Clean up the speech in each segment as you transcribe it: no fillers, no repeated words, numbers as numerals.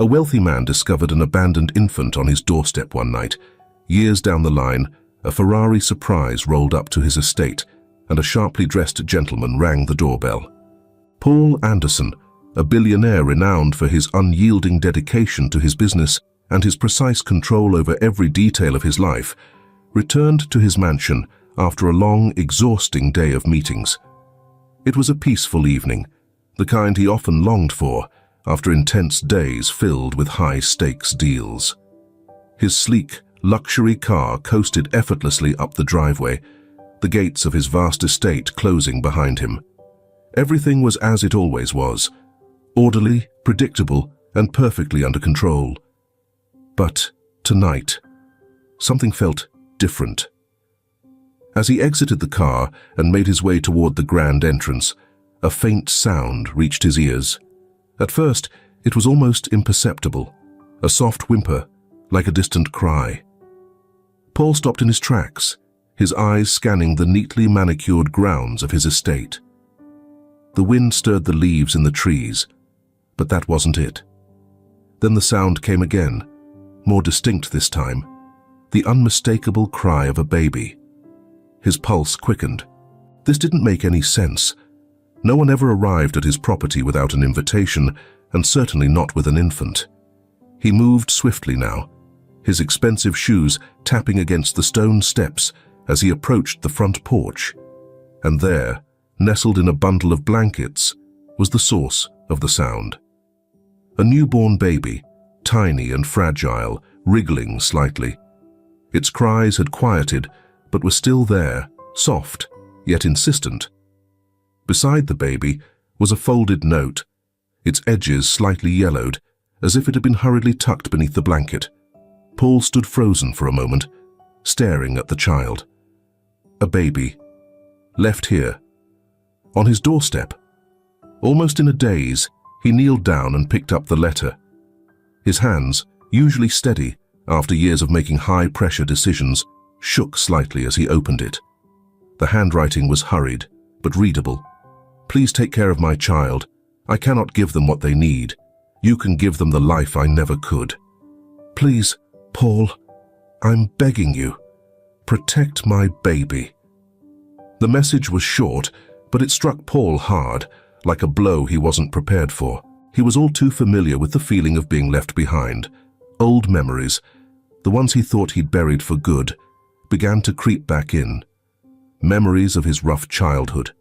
A wealthy man discovered an abandoned infant on his doorstep one night. Years down the line, a Ferrari surprise rolled up to his estate, and a sharply dressed gentleman rang the doorbell. Paul Anderson, a billionaire renowned for his unyielding dedication to his business and his precise control over every detail of his life, returned to his mansion after a long, exhausting day of meetings. It was a peaceful evening, the kind he often longed for after intense days filled with high-stakes deals. His sleek, luxury car coasted effortlessly up the driveway, the gates of his vast estate closing behind him. Everything was as it always was, orderly, predictable, and perfectly under control. But tonight, something felt different. As he exited the car and made his way toward the grand entrance, a faint sound reached his ears. At first, it was almost imperceptible, a soft whimper, like a distant cry. Paul stopped in his tracks, his eyes scanning the neatly manicured grounds of his estate. The wind stirred the leaves in the trees, but that wasn't it. Then the sound came again, more distinct this time, the unmistakable cry of a baby. His pulse quickened. This didn't make any sense. No one ever arrived at his property without an invitation, and certainly not with an infant. He moved swiftly now, his expensive shoes tapping against the stone steps as he approached the front porch. And there, nestled in a bundle of blankets, was the source of the sound. A newborn baby, tiny and fragile, wriggling slightly. Its cries had quieted, but were still there, soft, yet insistent. Beside the baby was a folded note, its edges slightly yellowed, as if it had been hurriedly tucked beneath the blanket. Paul stood frozen for a moment, staring at the child. A baby, left here, on his doorstep. Almost in a daze, he kneeled down and picked up the letter. His hands, usually steady after years of making high-pressure decisions, shook slightly as he opened it. The handwriting was hurried, but readable. Please take care of my child. I cannot give them what they need. You can give them the life I never could. Please, Paul, I'm begging you. Protect my baby. The message was short, but it struck Paul hard, like a blow he wasn't prepared for. He was all too familiar with the feeling of being left behind. Old memories, the ones he thought he'd buried for good, began to creep back in. Memories of his rough childhood.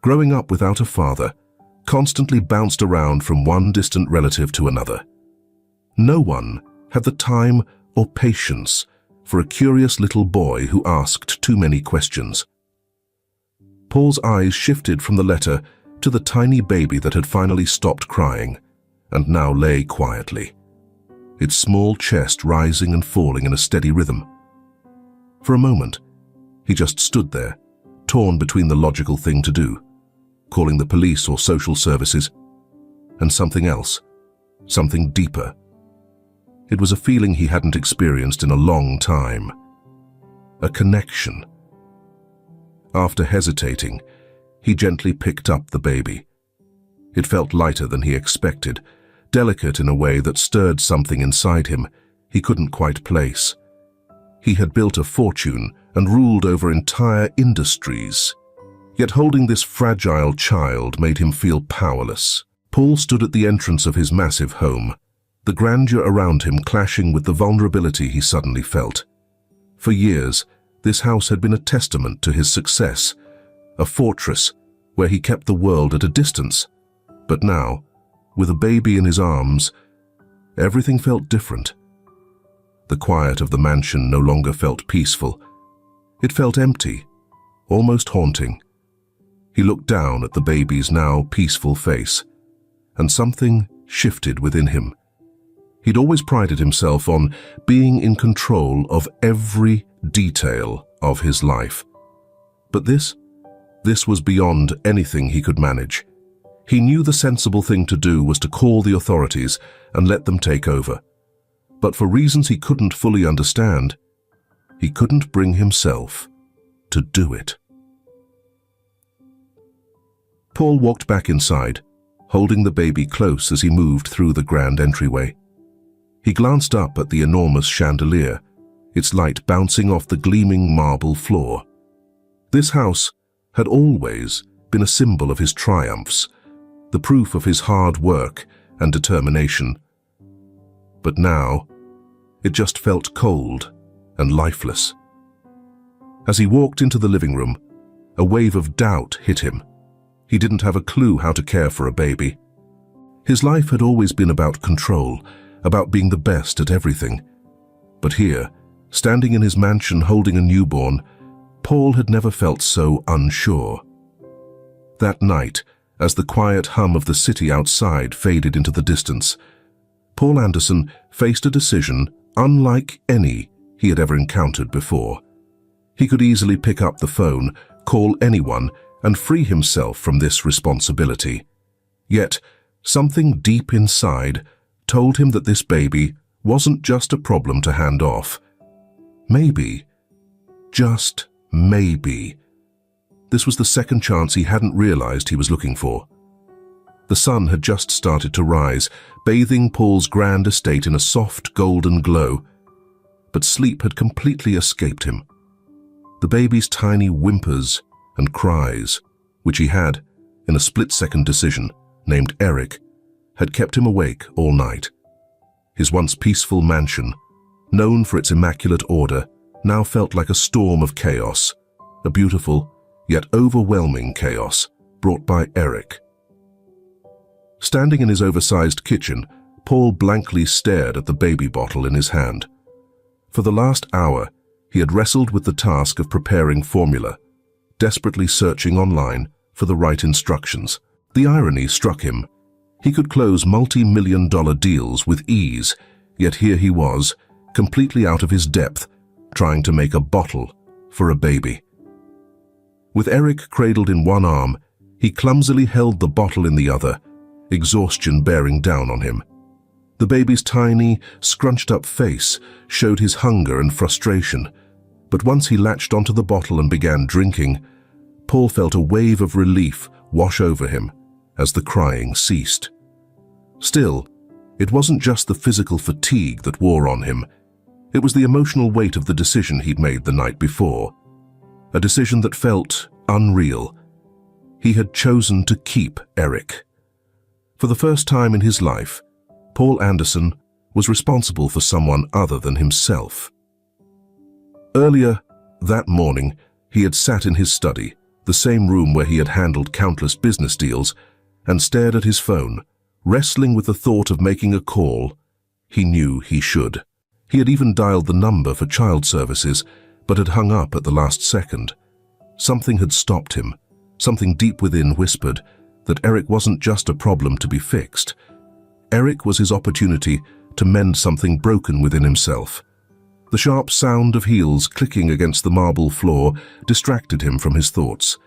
Growing up without a father, constantly bounced around from one distant relative to another. No one had the time or patience for a curious little boy who asked too many questions. Paul's eyes shifted from the letter to the tiny baby that had finally stopped crying and now lay quietly, its small chest rising and falling in a steady rhythm. For a moment, he just stood there, torn between the logical thing to do, calling the police or social services, and something else, something deeper. It was a feeling he hadn't experienced in a long time. A connection. After hesitating, he gently picked up the baby. It felt lighter than he expected, delicate in a way that stirred something inside him he couldn't quite place. He had built a fortune and ruled over entire industries. Yet holding this fragile child made him feel powerless. Paul stood at the entrance of his massive home, the grandeur around him clashing with the vulnerability he suddenly felt. For years, this house had been a testament to his success, a fortress where he kept the world at a distance. But now, with a baby in his arms, everything felt different. The quiet of the mansion no longer felt peaceful. It felt empty, almost haunting. He looked down at the baby's now peaceful face, and something shifted within him. He'd always prided himself on being in control of every detail of his life. But this was beyond anything he could manage. He knew the sensible thing to do was to call the authorities and let them take over. But for reasons he couldn't fully understand, he couldn't bring himself to do it. Paul walked back inside, holding the baby close as he moved through the grand entryway. He glanced up at the enormous chandelier, its light bouncing off the gleaming marble floor. This house had always been a symbol of his triumphs, the proof of his hard work and determination. But now, it just felt cold and lifeless. As he walked into the living room, a wave of doubt hit him. He didn't have a clue how to care for a baby. His life had always been about control, about being the best at everything. But here, standing in his mansion holding a newborn, Paul had never felt so unsure. That night, as the quiet hum of the city outside faded into the distance, Paul Anderson faced a decision unlike any he had ever encountered before. He could easily pick up the phone, call anyone, and free himself from this responsibility. Yet, something deep inside told him that this baby wasn't just a problem to hand off. Maybe, just maybe, this was the second chance he hadn't realized he was looking for. The sun had just started to rise, bathing Paul's grand estate in a soft golden glow, but sleep had completely escaped him. The baby's tiny whimpers and cries, which he had, in a split-second decision, named Eric, had kept him awake all night. His once peaceful mansion, known for its immaculate order, now felt like a storm of chaos, a beautiful yet overwhelming chaos brought by Eric. Standing in his oversized kitchen, Paul blankly stared at the baby bottle in his hand. For the last hour, he had wrestled with the task of preparing formula, desperately searching online for the right instructions. The irony struck him. He could close multi-million-dollar deals with ease, yet here he was, completely out of his depth, trying to make a bottle for a baby. With Eric cradled in one arm, he clumsily held the bottle in the other, exhaustion bearing down on him. The baby's tiny, scrunched-up face showed his hunger and frustration, but once he latched onto the bottle and began drinking, Paul felt a wave of relief wash over him as the crying ceased. Still, it wasn't just the physical fatigue that wore on him. It was the emotional weight of the decision he'd made the night before. A decision that felt unreal. He had chosen to keep Eric. For the first time in his life, Paul Anderson was responsible for someone other than himself. Earlier that morning, he had sat in his study, the same room where he had handled countless business deals, and stared at his phone, wrestling with the thought of making a call. He knew he should. He had even dialed the number for child services, but had hung up at the last second. Something had stopped him. Something deep within whispered that Eric wasn't just a problem to be fixed. Eric was his opportunity to mend something broken within himself. The sharp sound of heels clicking against the marble floor distracted him from his thoughts.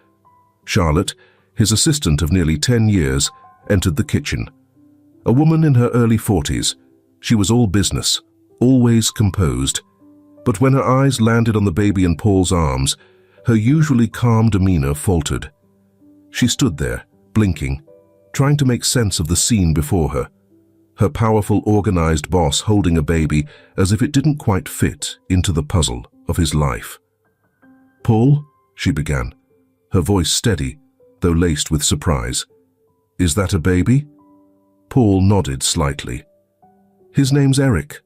Charlotte, his assistant of nearly 10 years, entered the kitchen. A woman in her early 40s, she was all business, always composed. But when her eyes landed on the baby in Paul's arms, her usually calm demeanor faltered. She stood there, blinking, trying to make sense of the scene before her. Her powerful, organized boss holding a baby as if it didn't quite fit into the puzzle of his life. "Paul," she began, her voice steady, though laced with surprise. "Is that a baby?" Paul nodded slightly. "His name's Eric.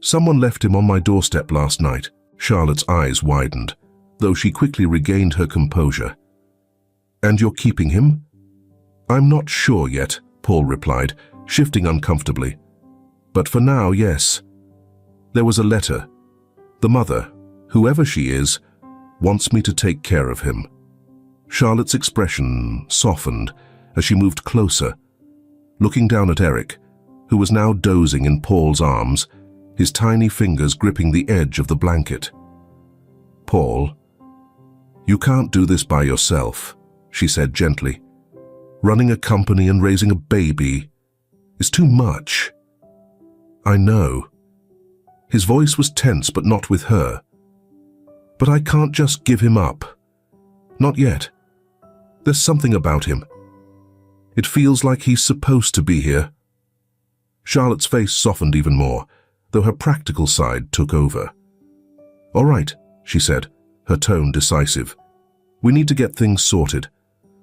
Someone left him on my doorstep last night." Charlotte's eyes widened, though she quickly regained her composure. "And you're keeping him?" "I'm not sure yet," Paul replied, shifting uncomfortably. "But for now, yes. There was a letter. The mother, whoever she is, wants me to take care of him." Charlotte's expression softened as she moved closer, looking down at Eric, who was now dozing in Paul's arms, his tiny fingers gripping the edge of the blanket. "Paul, you can't do this by yourself," she said gently. "Running a company and raising a baby is too much." "I know." His voice was tense, but not with her. "But I can't just give him up. Not yet. There's something about him." It feels like he's supposed to be here." Charlotte's face softened even more, though her practical side took over. "All right," she said, her tone decisive. "We need to get things sorted.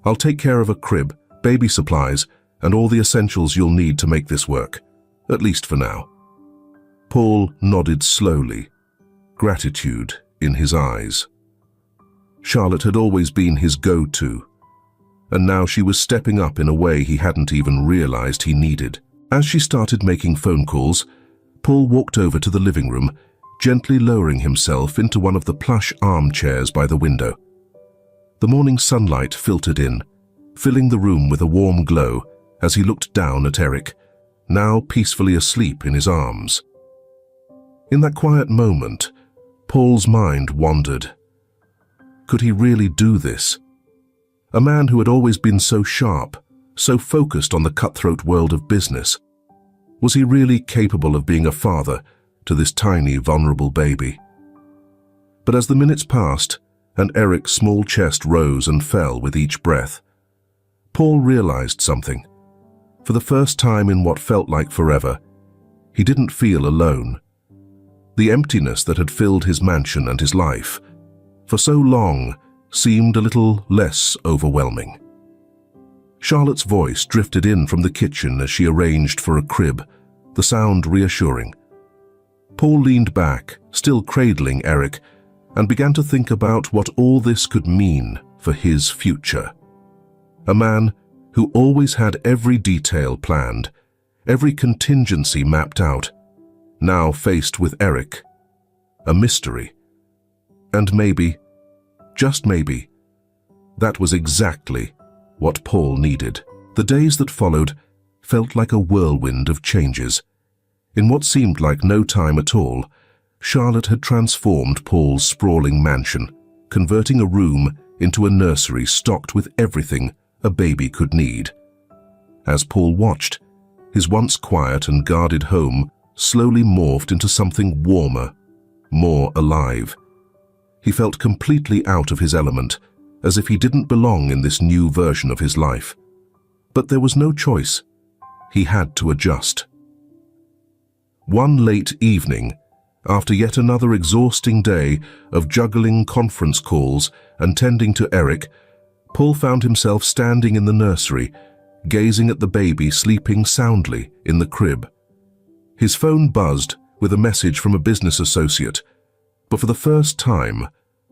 I'll take care of a crib, baby supplies, and all the essentials you'll need to make this work, at least for now." Paul nodded slowly, gratitude in his eyes. Charlotte had always been his go-to, and now she was stepping up in a way he hadn't even realized he needed. As she started making phone calls, Paul walked over to the living room, gently lowering himself into one of the plush armchairs by the window. The morning sunlight filtered in, filling the room with a warm glow as he looked down at Eric, now peacefully asleep in his arms. In that quiet moment, Paul's mind wandered. Could he really do this? A man who had always been so sharp, so focused on the cutthroat world of business. Was he really capable of being a father to this tiny, vulnerable baby? But as the minutes passed, and Eric's small chest rose and fell with each breath, Paul realized something. For the first time in what felt like forever, he didn't feel alone. The emptiness that had filled his mansion and his life, for so long, seemed a little less overwhelming. Charlotte's voice drifted in from the kitchen as she arranged for a crib, the sound reassuring. Paul leaned back, still cradling Eric, and began to think about what all this could mean for his future. A man who always had every detail planned, every contingency mapped out, now faced with Eric, a mystery. And maybe, just maybe, that was exactly what Paul needed. The days that followed felt like a whirlwind of changes. In what seemed like no time at all, Charlotte had transformed Paul's sprawling mansion, converting a room into a nursery stocked with everything a baby could need. As Paul watched, his once quiet and guarded home slowly morphed into something warmer, more alive. He felt completely out of his element, as if he didn't belong in this new version of his life. But there was no choice. He had to adjust. One late evening, after yet another exhausting day of juggling conference calls and tending to Eric, Paul found himself standing in the nursery, gazing at the baby sleeping soundly in the crib. His phone buzzed with a message from a business associate, but for the first time,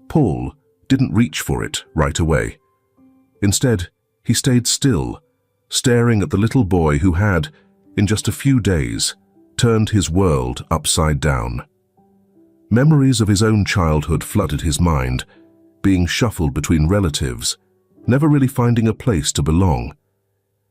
Paul didn't reach for it right away. Instead, he stayed still, staring at the little boy who had, in just a few days, turned his world upside down. Memories of his own childhood flooded his mind, being shuffled between relatives, never really finding a place to belong.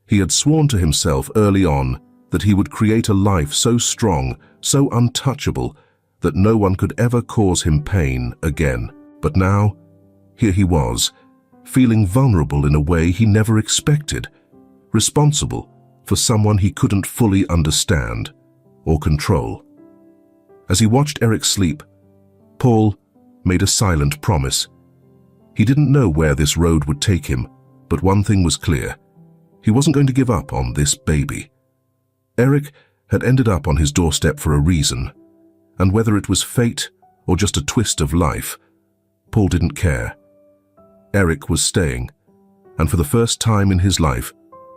He had sworn to himself early on that he would create a life so strong, so untouchable, that no one could ever cause him pain again. But now, here he was, feeling vulnerable in a way he never expected, responsible for someone he couldn't fully understand or control. As he watched Eric sleep, Paul made a silent promise. He didn't know where this road would take him, but one thing was clear. He wasn't going to give up on this baby. Eric had ended up on his doorstep for a reason, and whether it was fate or just a twist of life, Paul didn't care. Eric was staying, and for the first time in his life,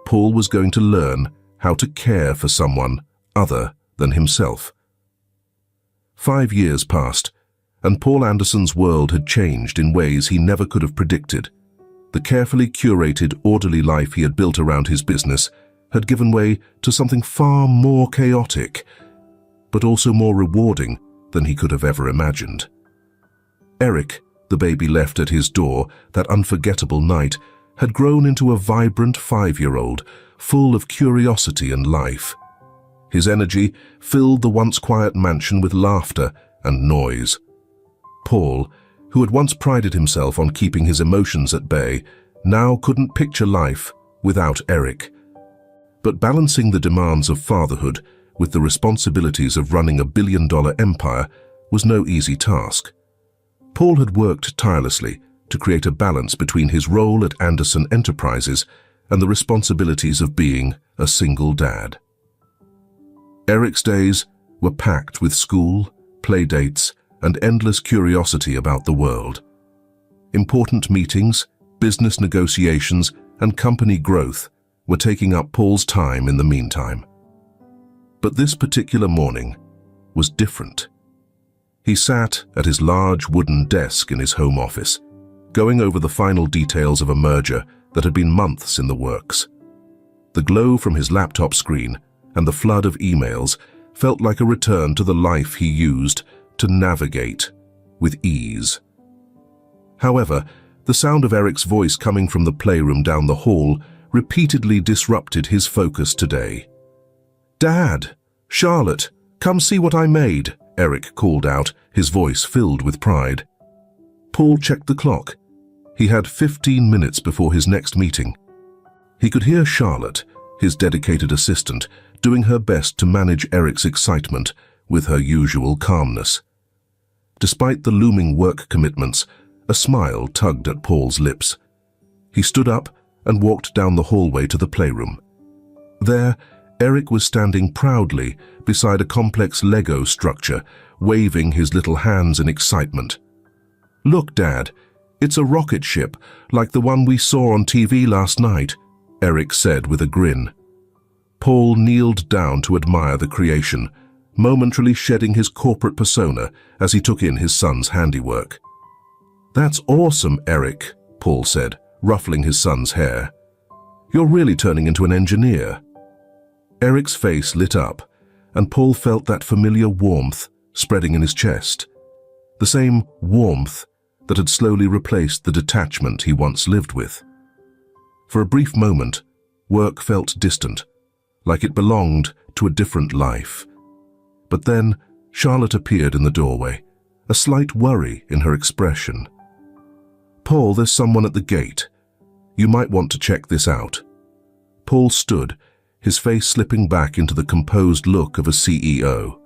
Paul was going to learn how to care for someone other than himself. 5 years passed, and Paul Anderson's world had changed in ways he never could have predicted. The carefully curated, orderly life he had built around his business had given way to something far more chaotic, but also more rewarding than he could have ever imagined. Eric, the baby left at his door that unforgettable night, had grown into a vibrant 5-year-old, full of curiosity and life. His energy filled the once quiet mansion with laughter and noise. Paul, who had once prided himself on keeping his emotions at bay, now couldn't picture life without Eric. But balancing the demands of fatherhood with the responsibilities of running a billion-dollar empire was no easy task. Paul had worked tirelessly to create a balance between his role at Anderson Enterprises and the responsibilities of being a single dad. Eric's days were packed with school, play dates, and endless curiosity about the world. Important meetings, business negotiations, and company growth were taking up Paul's time in the meantime. But this particular morning was different. He sat at his large wooden desk in his home office, going over the final details of a merger that had been months in the works. The glow from his laptop screen and the flood of emails felt like a return to the life he used to navigate with ease. However, the sound of Eric's voice coming from the playroom down the hall repeatedly disrupted his focus today. "Dad! Charlotte! Come see what I made!" Eric called out, his voice filled with pride. Paul checked the clock. He had 15 minutes before his next meeting. He could hear Charlotte, his dedicated assistant, doing her best to manage Eric's excitement with her usual calmness. Despite the looming work commitments, a smile tugged at Paul's lips. He stood up and walked down the hallway to the playroom. There, Eric was standing proudly beside a complex Lego structure, waving his little hands in excitement. "Look, Dad, it's a rocket ship, like the one we saw on TV last night," Eric said with a grin. Paul kneeled down to admire the creation, momentarily shedding his corporate persona as he took in his son's handiwork. "That's awesome, Eric," Paul said, ruffling his son's hair. "You're really turning into an engineer." Eric's face lit up, and Paul felt that familiar warmth spreading in his chest. The same warmth that had slowly replaced the detachment he once lived with. For a brief moment, work felt distant, like it belonged to a different life. But then Charlotte appeared in the doorway, a slight worry in her expression. "Paul, there's someone at the gate. You might want to check this out." Paul stood, his face slipping back into the composed look of a CEO.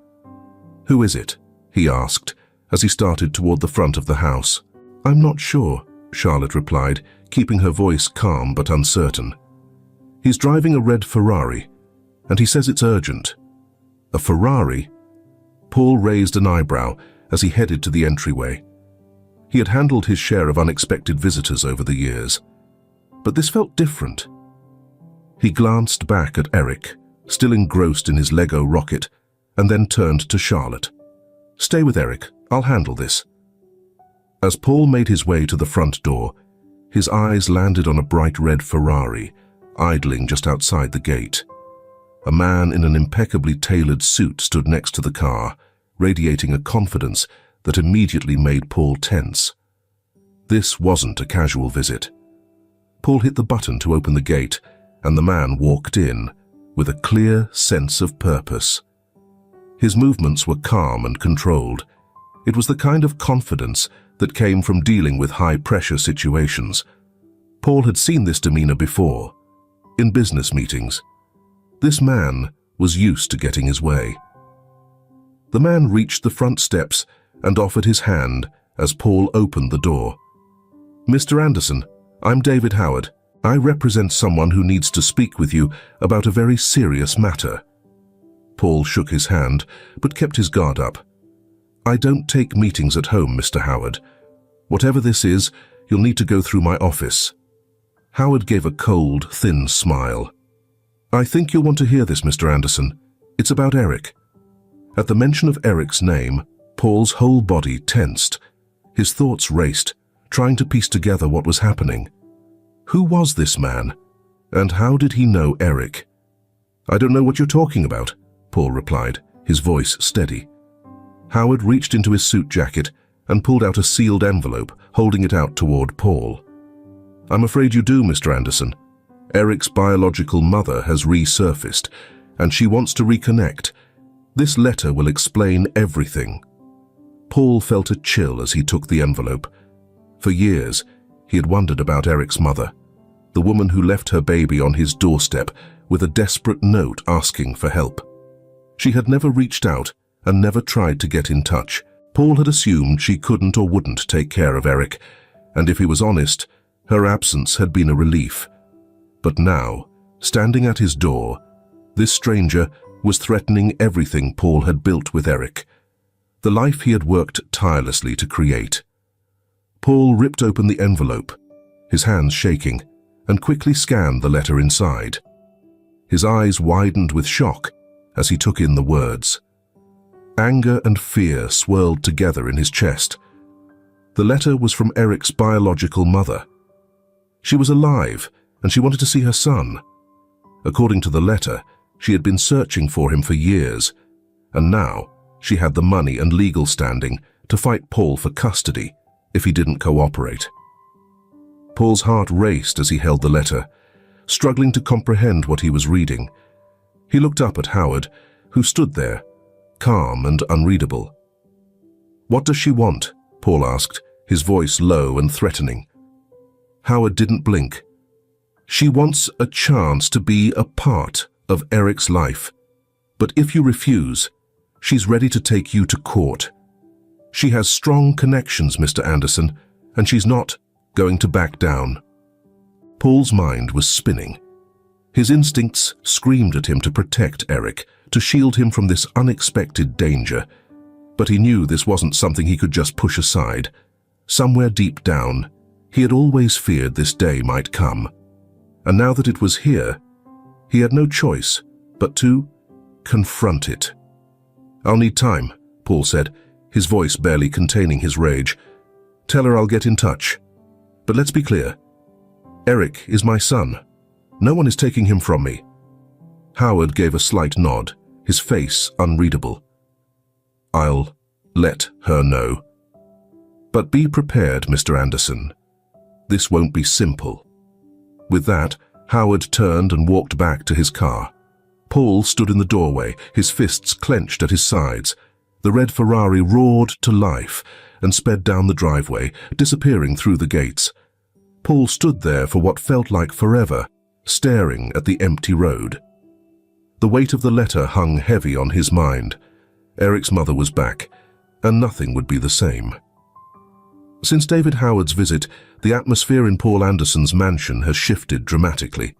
"Who is it?" he asked as he started toward the front of the house. "I'm not sure," Charlotte replied, keeping her voice calm but uncertain. "He's driving a red Ferrari, and he says it's urgent." "A Ferrari?" Paul raised an eyebrow as he headed to the entryway. He had handled his share of unexpected visitors over the years, but this felt different. He glanced back at Eric, still engrossed in his Lego rocket, and then turned to Charlotte. "Stay with Eric, I'll handle this." As Paul made his way to the front door, his eyes landed on a bright red Ferrari, idling just outside the gate. A man in an impeccably tailored suit stood next to the car, radiating a confidence that immediately made Paul tense. This wasn't a casual visit. Paul hit the button to open the gate, and the man walked in with a clear sense of purpose. His movements were calm and controlled. It was the kind of confidence that came from dealing with high-pressure situations. Paul had seen this demeanor before, in business meetings. This man was used to getting his way. The man reached the front steps and offered his hand as Paul opened the door. "Mr. Anderson, I'm David Howard. I represent someone who needs to speak with you about a very serious matter." Paul shook his hand, but kept his guard up. "I don't take meetings at home, Mr. Howard. Whatever this is, you'll need to go through my office." Howard gave a cold, thin smile. "I think you'll want to hear this, Mr. Anderson. It's about Eric." At the mention of Eric's name, Paul's whole body tensed. His thoughts raced, trying to piece together what was happening. Who was this man? And how did he know Eric? "I don't know what you're talking about," Paul replied, his voice steady. Howard reached into his suit jacket and pulled out a sealed envelope, holding it out toward Paul. "I'm afraid you do, Mr. Anderson. Eric's biological mother has resurfaced, and she wants to reconnect. This letter will explain everything." Paul felt a chill as he took the envelope. For years, he had wondered about Eric's mother, the woman who left her baby on his doorstep with a desperate note asking for help. She had never reached out and never tried to get in touch. Paul had assumed she couldn't or wouldn't take care of Eric, and if he was honest, her absence had been a relief. But now, standing at his door, this stranger was threatening everything Paul had built with Eric, the life he had worked tirelessly to create. Paul ripped open the envelope, his hands shaking, and quickly scanned the letter inside. His eyes widened with shock as he took in the words. Anger and fear swirled together in his chest. The letter was from Eric's biological mother. She was alive, and she wanted to see her son. According to the letter, she had been searching for him for years, and now she had the money and legal standing to fight Paul for custody if he didn't cooperate. Paul's heart raced as he held the letter, struggling to comprehend what he was reading. He looked up at Howard, who stood there, calm and unreadable. "What does she want?" Paul asked, his voice low and threatening. Howard didn't blink. "She wants a chance to be a part of Eric's life. But if you refuse, she's ready to take you to court. She has strong connections, Mr. Anderson, and she's not going to back down." Paul's mind was spinning. His instincts screamed at him to protect Eric, to shield him from this unexpected danger. But he knew this wasn't something he could just push aside. Somewhere deep down, he had always feared this day might come. And now that it was here, he had no choice but to confront it. "I'll need time," Paul said, his voice barely containing his rage. "Tell her I'll get in touch. But let's be clear. Eric is my son. No one is taking him from me." Howard gave a slight nod, his face unreadable. "I'll let her know. But be prepared, Mr. Anderson. This won't be simple." With that, Howard turned and walked back to his car. Paul stood in the doorway, his fists clenched at his sides. The red Ferrari roared to life and sped down the driveway, disappearing through the gates. Paul stood there for what felt like forever, staring at the empty road. The weight of the letter hung heavy on his mind. Eric's mother was back, and nothing would be the same. Since David Howard's visit, the atmosphere in Paul Anderson's mansion has shifted dramatically.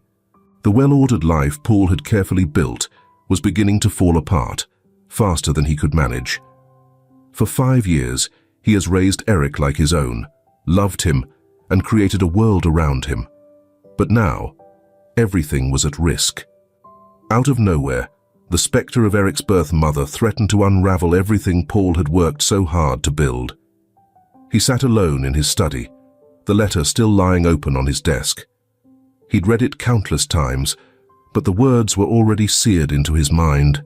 The well-ordered life Paul had carefully built was beginning to fall apart, faster than he could manage. For 5 years, he has raised Eric like his own, loved him, and created a world around him. But now, everything was at risk. Out of nowhere, the specter of Eric's birth mother threatened to unravel everything Paul had worked so hard to build. He sat alone in his study, the letter still lying open on his desk. He'd read it countless times, but the words were already seared into his mind.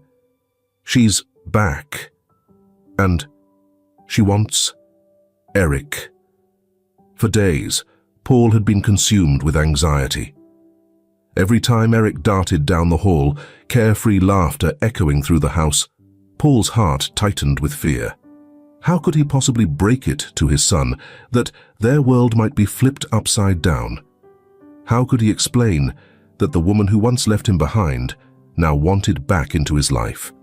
She's back. And she wants Eric. For days, Paul had been consumed with anxiety. Every time Eric darted down the hall, carefree laughter echoing through the house, Paul's heart tightened with fear. How could he possibly break it to his son that their world might be flipped upside down? How could he explain that the woman who once left him behind now wanted back into his life?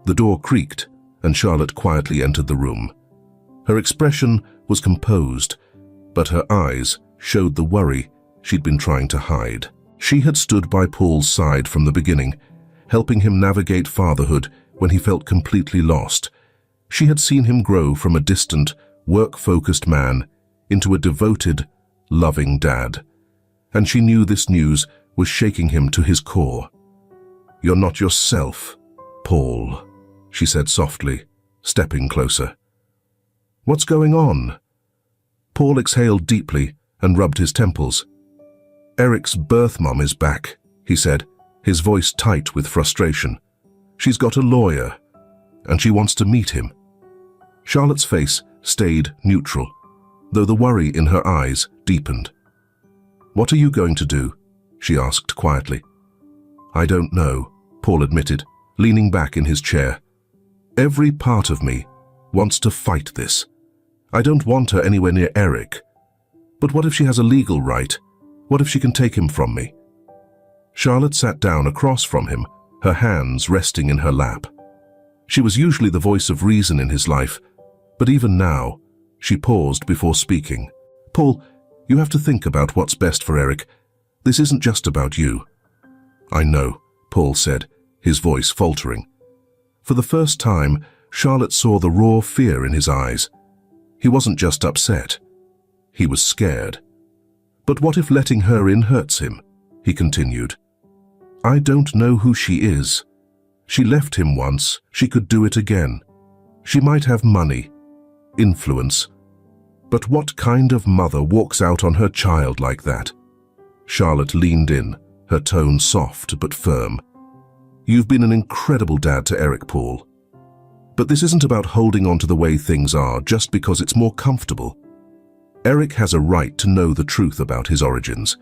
The door creaked, and Charlotte quietly entered the room. Her expression was composed, but her eyes showed the worry she'd been trying to hide. She had stood by Paul's side from the beginning, helping him navigate fatherhood when he felt completely lost. She had seen him grow from a distant, work-focused man into a devoted, loving dad. And she knew this news was shaking him to his core. "You're not yourself, Paul," she said softly, stepping closer. "What's going on?" Paul exhaled deeply and rubbed his temples. "Eric's birth mom is back," he said, his voice tight with frustration. "She's got a lawyer, and she wants to meet him." Charlotte's face stayed neutral, though the worry in her eyes deepened. "What are you going to do?" she asked quietly. "I don't know," Paul admitted, leaning back in his chair. "Every part of me wants to fight this. I don't want her anywhere near Eric. But what if she has a legal right? What if she can take him from me?" Charlotte sat down across from him, her hands resting in her lap. She was usually the voice of reason in his life, but even now, she paused before speaking. "Paul, you have to think about what's best for Eric. This isn't just about you." "I know," Paul said, his voice faltering. For the first time, Charlotte saw the raw fear in his eyes. He wasn't just upset. He was scared. "But what if letting her in hurts him?" he continued. "I don't know who she is. She left him once. She could do it again. She might have money, influence. But what kind of mother walks out on her child like that?" Charlotte leaned in, her tone soft but firm. "You've been an incredible dad to Eric, Paul. But this isn't about holding on to the way things are just because it's more comfortable. Eric has a right to know the truth about his origins,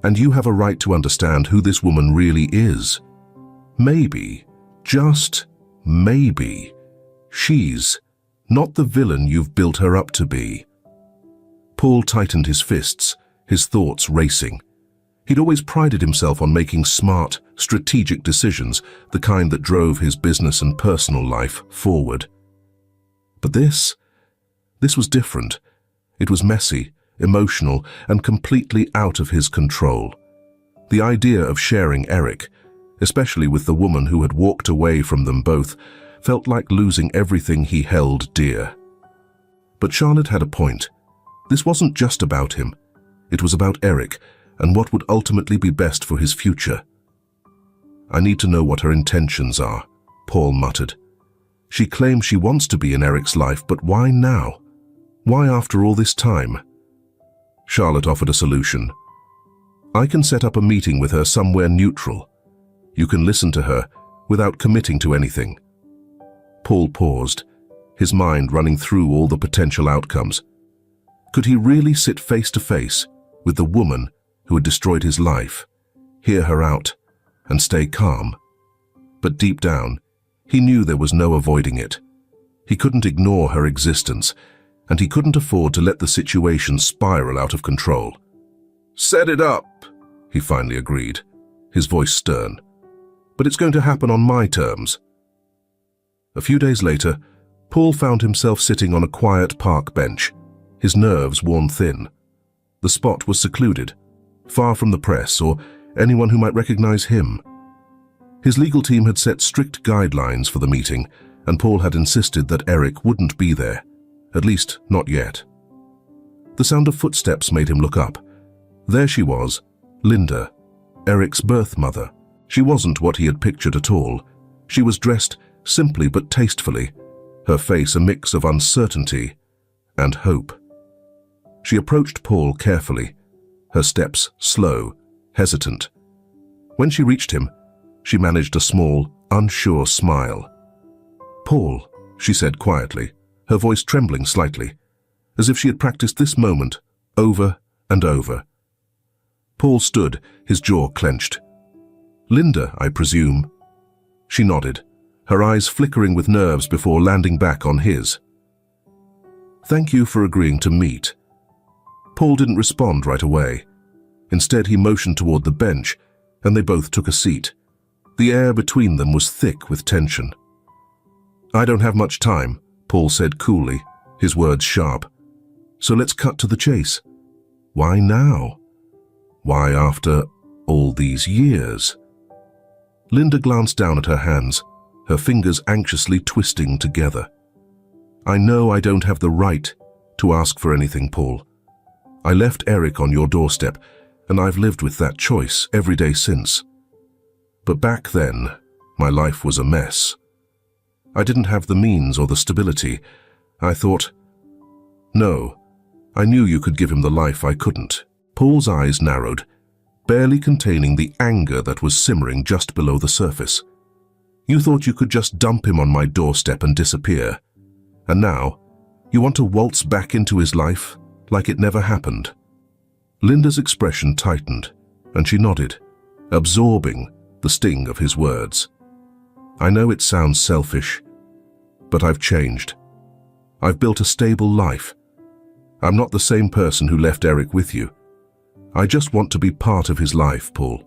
and you have a right to understand who this woman really is. Maybe, just maybe, she's not the villain you've built her up to be." Paul tightened his fists, his thoughts racing. He'd always prided himself on making smart, strategic decisions, the kind that drove his business and personal life forward. But this was different. It was messy, emotional, and completely out of his control. The idea of sharing Eric, especially with the woman who had walked away from them both, felt like losing everything he held dear. But Charlotte had a point. This wasn't just about him. It was about Eric and what would ultimately be best for his future. "I need to know what her intentions are," Paul muttered. "She claims she wants to be in Eric's life, but why now? Why after all this time?" Charlotte offered a solution. "I can set up a meeting with her somewhere neutral. You can listen to her without committing to anything." Paul paused, his mind running through all the potential outcomes. Could he really sit face to face with the woman who had destroyed his life, hear her out, and stay calm? But deep down, he knew there was no avoiding it. He couldn't ignore her existence, and he couldn't afford to let the situation spiral out of control. "Set it up," he finally agreed, his voice stern. "But it's going to happen on my terms." A few days later, Paul found himself sitting on a quiet park bench, his nerves worn thin. The spot was secluded, far from the press or anyone who might recognize him. His legal team had set strict guidelines for the meeting, and Paul had insisted that Eric wouldn't be there, at least not yet. The sound of footsteps made him look up. There she was, Linda, Eric's birth mother. She wasn't what he had pictured at all. She was dressed simply but tastefully, her face a mix of uncertainty and hope. She approached Paul carefully, her steps slow, hesitant. When she reached him, she managed a small, unsure smile. "Paul," she said quietly, her voice trembling slightly, as if she had practiced this moment over and over. Paul stood, his jaw clenched. "Linda, I presume?" She nodded, her eyes flickering with nerves before landing back on his. "Thank you for agreeing to meet." Paul didn't respond right away. Instead, he motioned toward the bench, and they both took a seat. The air between them was thick with tension. "I don't have much time," Paul said coolly, his words sharp. "So let's cut to the chase. Why now? Why after all these years?" Linda glanced down at her hands, her fingers anxiously twisting together. "I know I don't have the right to ask for anything, Paul. I left Eric on your doorstep, and I've lived with that choice every day since. But back then, my life was a mess. I didn't have the means or the stability. I thought, no, I knew you could give him the life I couldn't." Paul's eyes narrowed, barely containing the anger that was simmering just below the surface. "You thought you could just dump him on my doorstep and disappear. And now, you want to waltz back into his life like it never happened?" Linda's expression tightened, and she nodded, absorbing the sting of his words. "I know it sounds selfish, but I've changed. I've built a stable life. I'm not the same person who left Eric with you. I just want to be part of his life, Paul.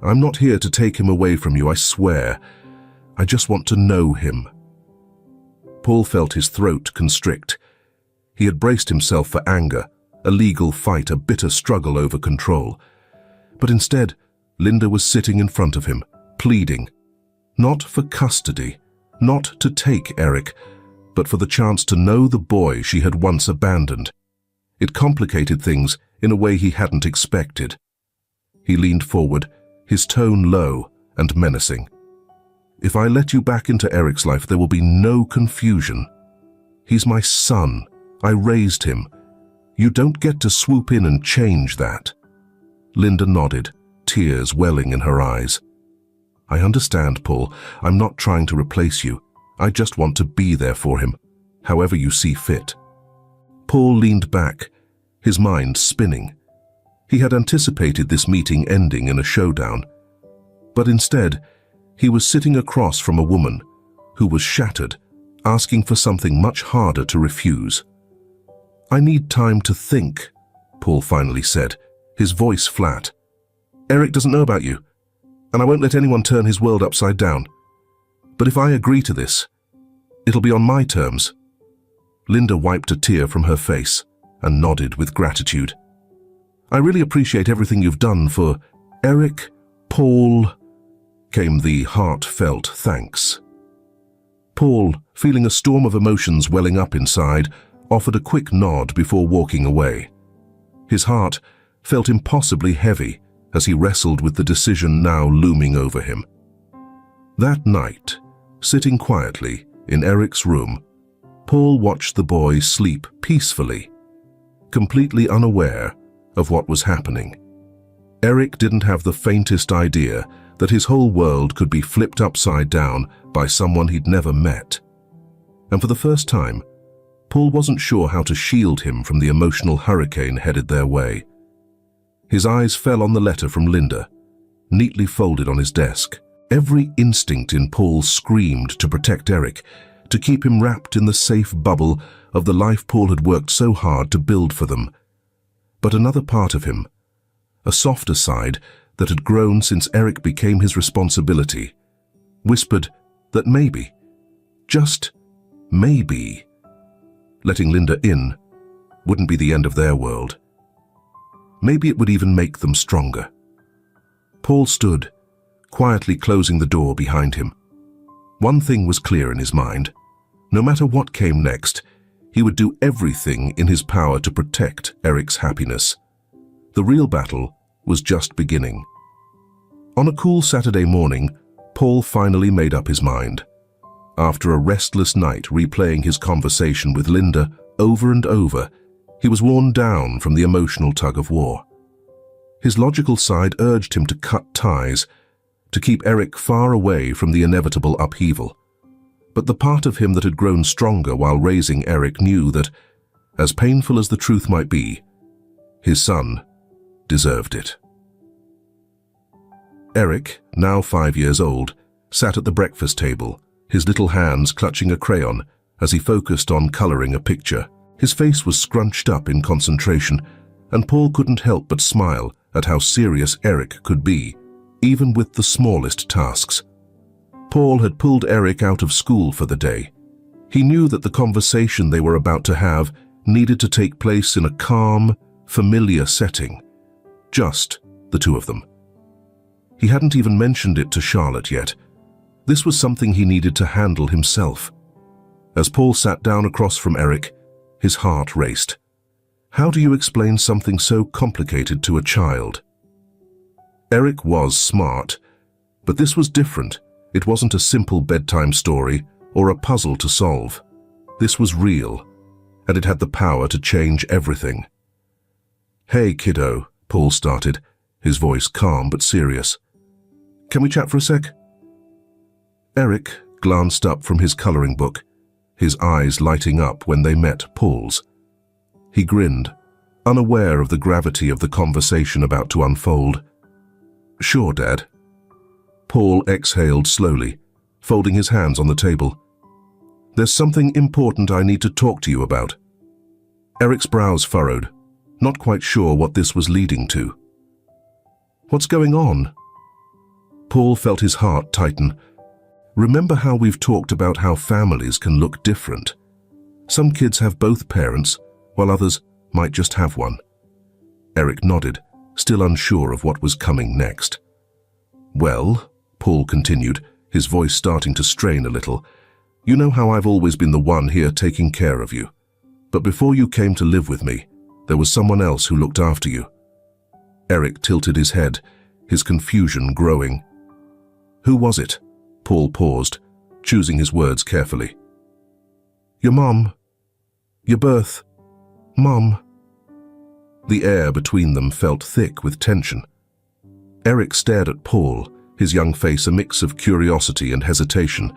I'm not here to take him away from you, I swear. I just want to know him." Paul felt his throat constrict. He had braced himself for anger, a legal fight, a bitter struggle over control. But instead, Linda was sitting in front of him, pleading. Not for custody, not to take Eric, but for the chance to know the boy she had once abandoned. It complicated things in a way he hadn't expected. He leaned forward, his tone low and menacing. If I let you back into Eric's life, there will be no confusion. He's my son. I raised him. You don't get to swoop in and change that. Linda nodded, tears welling in her eyes. I understand, Paul. I'm not trying to replace you. I just want to be there for him, however you see fit. Paul leaned back, his mind spinning. He had anticipated this meeting ending in a showdown. But instead, he was sitting across from a woman who was shattered, asking for something much harder to refuse. I need time to think, Paul finally said, his voice flat. Eric doesn't know about you, and I won't let anyone turn his world upside down. But if I agree to this, it'll be on my terms. Linda wiped a tear from her face and nodded with gratitude. I really appreciate everything you've done for Eric, Paul, came the heartfelt thanks. Paul, feeling a storm of emotions welling up inside, offered a quick nod before walking away. His heart felt impossibly heavy as he wrestled with the decision now looming over him. That night, sitting quietly in Eric's room, Paul watched the boy sleep peacefully, completely unaware of what was happening. Eric didn't have the faintest idea that his whole world could be flipped upside down by someone he'd never met. And for the first time, Paul wasn't sure how to shield him from the emotional hurricane headed their way. His eyes fell on the letter from Linda, neatly folded on his desk. Every instinct in Paul screamed to protect Eric, to keep him wrapped in the safe bubble of the life Paul had worked so hard to build for them. But another part of him, a softer side that had grown since Eric became his responsibility, whispered that maybe, just maybe, letting Linda in wouldn't be the end of their world. Maybe it would even make them stronger. Paul stood, quietly closing the door behind him. One thing was clear in his mind. No matter what came next, he would do everything in his power to protect Eric's happiness. The real battle was just beginning. On a cool Saturday morning, Paul finally made up his mind. After a restless night replaying his conversation with Linda over and over, he was worn down from the emotional tug-of-war. His logical side urged him to cut ties, to keep Eric far away from the inevitable upheaval. But the part of him that had grown stronger while raising Eric knew that, as painful as the truth might be, his son deserved it. Eric, now 5 years old, sat at the breakfast table, his little hands clutching a crayon as he focused on coloring a picture. His face was scrunched up in concentration, and Paul couldn't help but smile at how serious Eric could be, even with the smallest tasks. Paul had pulled Eric out of school for the day. He knew that the conversation they were about to have needed to take place in a calm, familiar setting. Just the two of them. He hadn't even mentioned it to Charlotte yet. This was something he needed to handle himself. As Paul sat down across from Eric, his heart raced. How do you explain something so complicated to a child? Eric was smart, but this was different. It wasn't a simple bedtime story or a puzzle to solve. This was real, and it had the power to change everything. Hey, kiddo, Paul started, his voice calm but serious. Can we chat for a sec? Eric glanced up from his coloring book, his eyes lighting up when they met Paul's. He grinned, unaware of the gravity of the conversation about to unfold. Sure, Dad. Paul exhaled slowly, folding his hands on the table. There's something important I need to talk to you about. Eric's brows furrowed, not quite sure what this was leading to. What's going on? Paul felt his heart tighten. Remember how we've talked about how families can look different? Some kids have both parents, while others might just have one. Eric nodded, still unsure of what was coming next. "Well," Paul continued, his voice starting to strain a little, "you know how I've always been the one here taking care of you. But before you came to live with me, there was someone else who looked after you." Eric tilted his head, his confusion growing. "Who was it?" Paul paused, choosing his words carefully. "Your mom. Your birth. Mom." The air between them felt thick with tension. Eric stared at Paul, his young face a mix of curiosity and hesitation.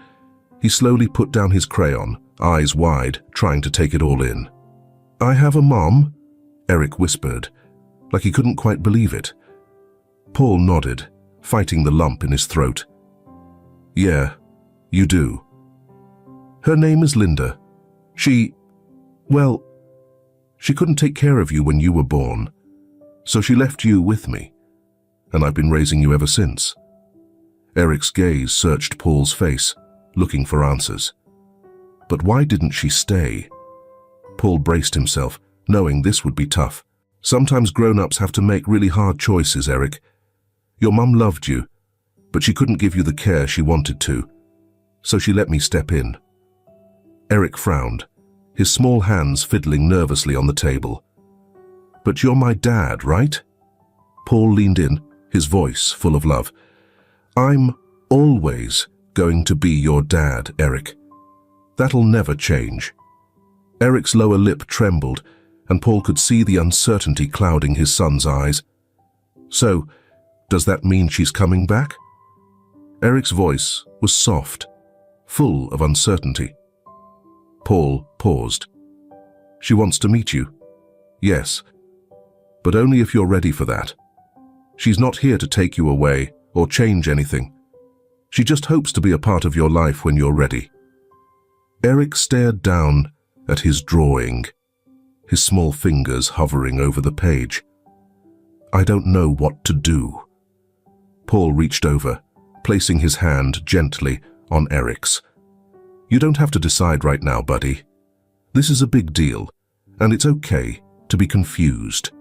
He slowly put down his crayon, eyes wide, trying to take it all in. "I have a mom?" Eric whispered, like he couldn't quite believe it. Paul nodded, fighting the lump in his throat. "Yeah, you do. Her name is Linda. She couldn't take care of you when you were born, so she left you with me, and I've been raising you ever since." Eric's gaze searched Paul's face, looking for answers. But why didn't she stay? Paul braced himself, knowing this would be tough. "Sometimes grown-ups have to make really hard choices, Eric. Your mum loved you, but she couldn't give you the care she wanted to, so she let me step in." Eric frowned, his small hands fiddling nervously on the table. "But you're my dad, right?" Paul leaned in, his voice full of love. "I'm always going to be your dad, Eric. That'll never change." Eric's lower lip trembled, and Paul could see the uncertainty clouding his son's eyes. "So, does that mean she's coming back?" Eric's voice was soft, full of uncertainty. Paul paused. "She wants to meet you. Yes, but only if you're ready for that. She's not here to take you away or change anything. She just hopes to be a part of your life when you're ready." Eric stared down at his drawing, his small fingers hovering over the page. "I don't know what to do." Paul reached over, placing his hand gently on Eric's. "You don't have to decide right now, buddy. This is a big deal, and it's okay to be confused.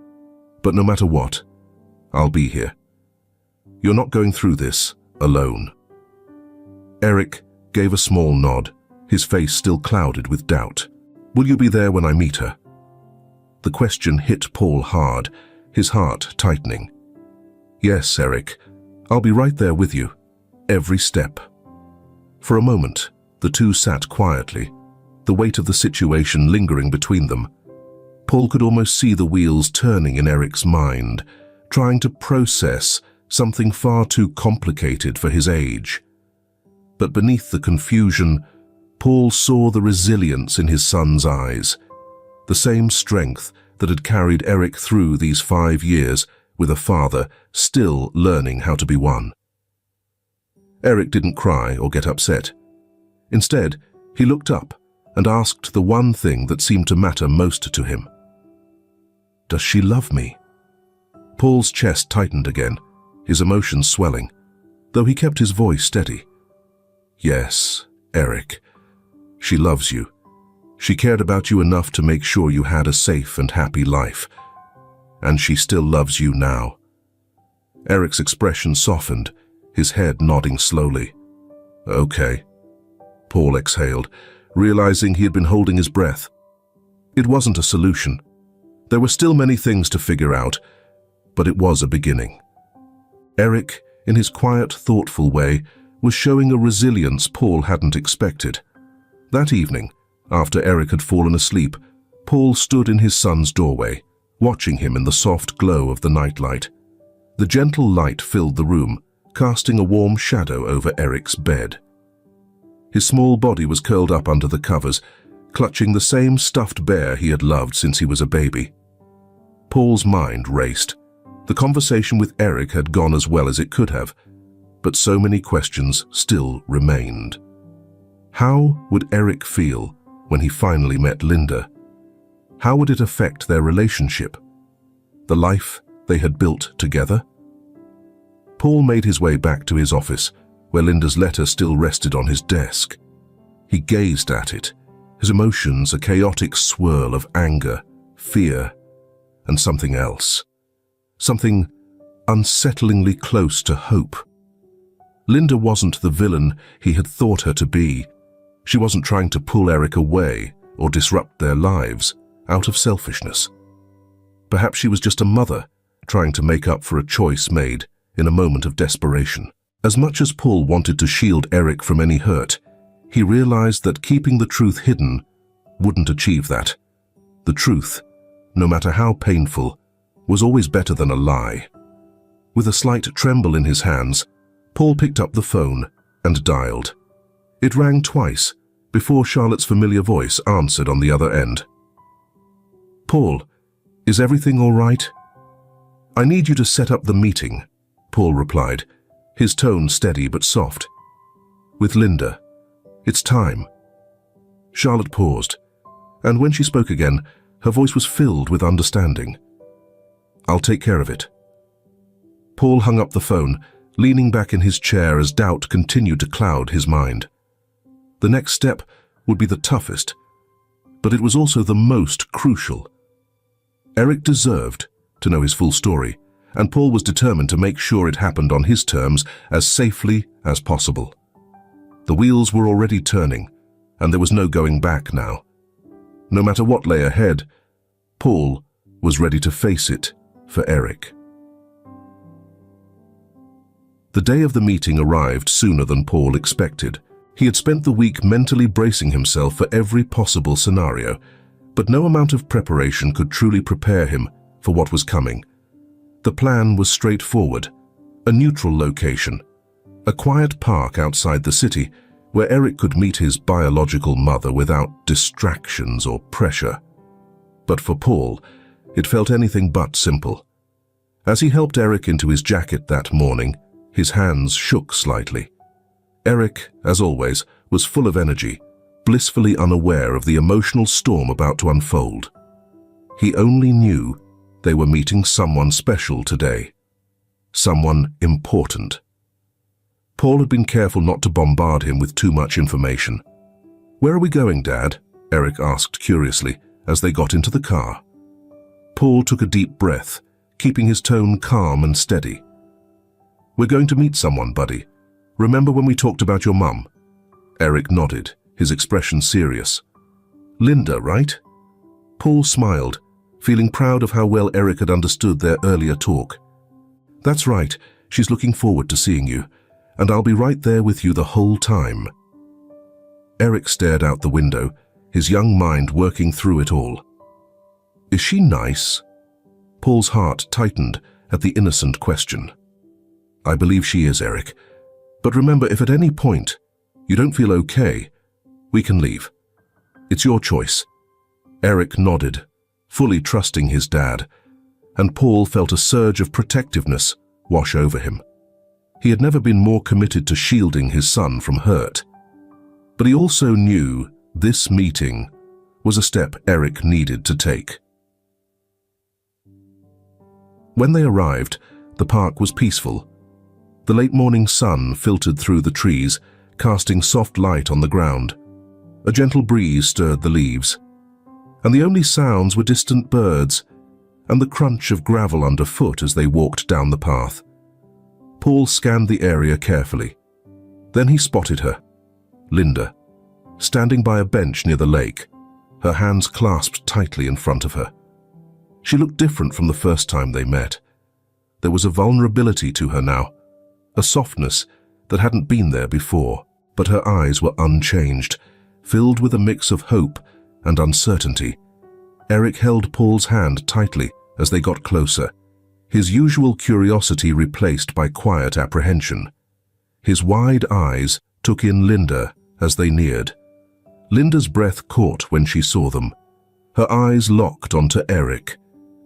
But no matter what, I'll be here. You're not going through this alone." Eric gave a small nod, his face still clouded with doubt. "Will you be there when I meet her?" The question hit Paul hard, his heart tightening. "Yes, Eric, I'll be right there with you, every step." For a moment, the two sat quietly, the weight of the situation lingering between them. Paul could almost see the wheels turning in Eric's mind, trying to process something far too complicated for his age. But beneath the confusion, Paul saw the resilience in his son's eyes, the same strength that had carried Eric through these 5 years with a father still learning how to be one. Eric didn't cry or get upset. Instead, he looked up and asked the one thing that seemed to matter most to him. "Does she love me?" Paul's chest tightened again, his emotions swelling, though he kept his voice steady. "Yes, Eric. She loves you. She cared about you enough to make sure you had a safe and happy life. And she still loves you now." Eric's expression softened, his head nodding slowly. "Okay." Paul exhaled, realizing he had been holding his breath. It wasn't a solution. There were still many things to figure out, but it was a beginning. Eric, in his quiet, thoughtful way, was showing a resilience Paul hadn't expected. That evening, after Eric had fallen asleep, Paul stood in his son's doorway, watching him in the soft glow of the nightlight. The gentle light filled the room, casting a warm shadow over Eric's bed. His small body was curled up under the covers, clutching the same stuffed bear he had loved since he was a baby. Paul's mind raced. The conversation with Eric had gone as well as it could have, but so many questions still remained. How would Eric feel when he finally met Linda? How would it affect their relationship? The life they had built together? Paul made his way back to his office, where Linda's letter still rested on his desk. He gazed at it, his emotions a chaotic swirl of anger, fear, and something else. something unsettlingly close to hope. Linda wasn't the villain he had thought her to be. She wasn't trying to pull Eric away or disrupt their lives out of selfishness. Perhaps she was just a mother trying to make up for a choice made in a moment of desperation. As much as Paul wanted to shield Eric from any hurt, he realized that keeping the truth hidden wouldn't achieve that. The truth, no matter how painful, was always better than a lie. With a slight tremble in his hands, Paul picked up the phone and dialed. It rang twice before Charlotte's familiar voice answered on the other end. "Paul, is everything all right?" "I need you to set up the meeting," Paul replied, his tone steady but soft. "With Linda. It's time." Charlotte paused, and when she spoke again, her voice was filled with understanding. "I'll take care of it." Paul hung up the phone, leaning back in his chair as doubt continued to cloud his mind. The next step would be the toughest, but it was also the most crucial. Eric deserved to know his full story, and Paul was determined to make sure it happened on his terms as safely as possible. The wheels were already turning, and there was no going back now. No matter what lay ahead, Paul was ready to face it for Eric. The day of the meeting arrived sooner than Paul expected. He had spent the week mentally bracing himself for every possible scenario, but no amount of preparation could truly prepare him for what was coming. The plan was straightforward: a neutral location, a quiet park outside the city where Eric could meet his biological mother without distractions or pressure. But for Paul, it felt anything but simple. As he helped Eric into his jacket that morning, his hands shook slightly. Eric, as always, was full of energy, blissfully unaware of the emotional storm about to unfold. He only knew they were meeting someone special today, someone important. Paul had been careful not to bombard him with too much information. "Where are we going, Dad?" Eric asked curiously as they got into the car. Paul took a deep breath, keeping his tone calm and steady. "We're going to meet someone, buddy. Remember when we talked about your mum?" Eric nodded, his expression serious. "Linda, right?" Paul smiled, feeling proud of how well Eric had understood their earlier talk. "That's right. She's looking forward to seeing you, and I'll be right there with you the whole time." Eric stared out the window, his young mind working through it all. "Is she nice?" Paul's heart tightened at the innocent question. "I believe she is, Eric. But remember, if at any point you don't feel okay, we can leave. It's your choice." Eric nodded, fully trusting his dad, and Paul felt a surge of protectiveness wash over him. He had never been more committed to shielding his son from hurt. But he also knew this meeting was a step Eric needed to take. When they arrived, the park was peaceful. The late morning sun filtered through the trees, casting soft light on the ground. A gentle breeze stirred the leaves, and the only sounds were distant birds and the crunch of gravel underfoot as they walked down the path. Paul scanned the area carefully. Then he spotted her, Linda, standing by a bench near the lake, her hands clasped tightly in front of her. She looked different from the first time they met. There was a vulnerability to her now, a softness that hadn't been there before, but her eyes were unchanged, filled with a mix of hope and uncertainty. Eric held Paul's hand tightly as they got closer, his usual curiosity replaced by quiet apprehension. His wide eyes took in Linda as they neared. Linda's breath caught when she saw them. Her eyes locked onto Eric,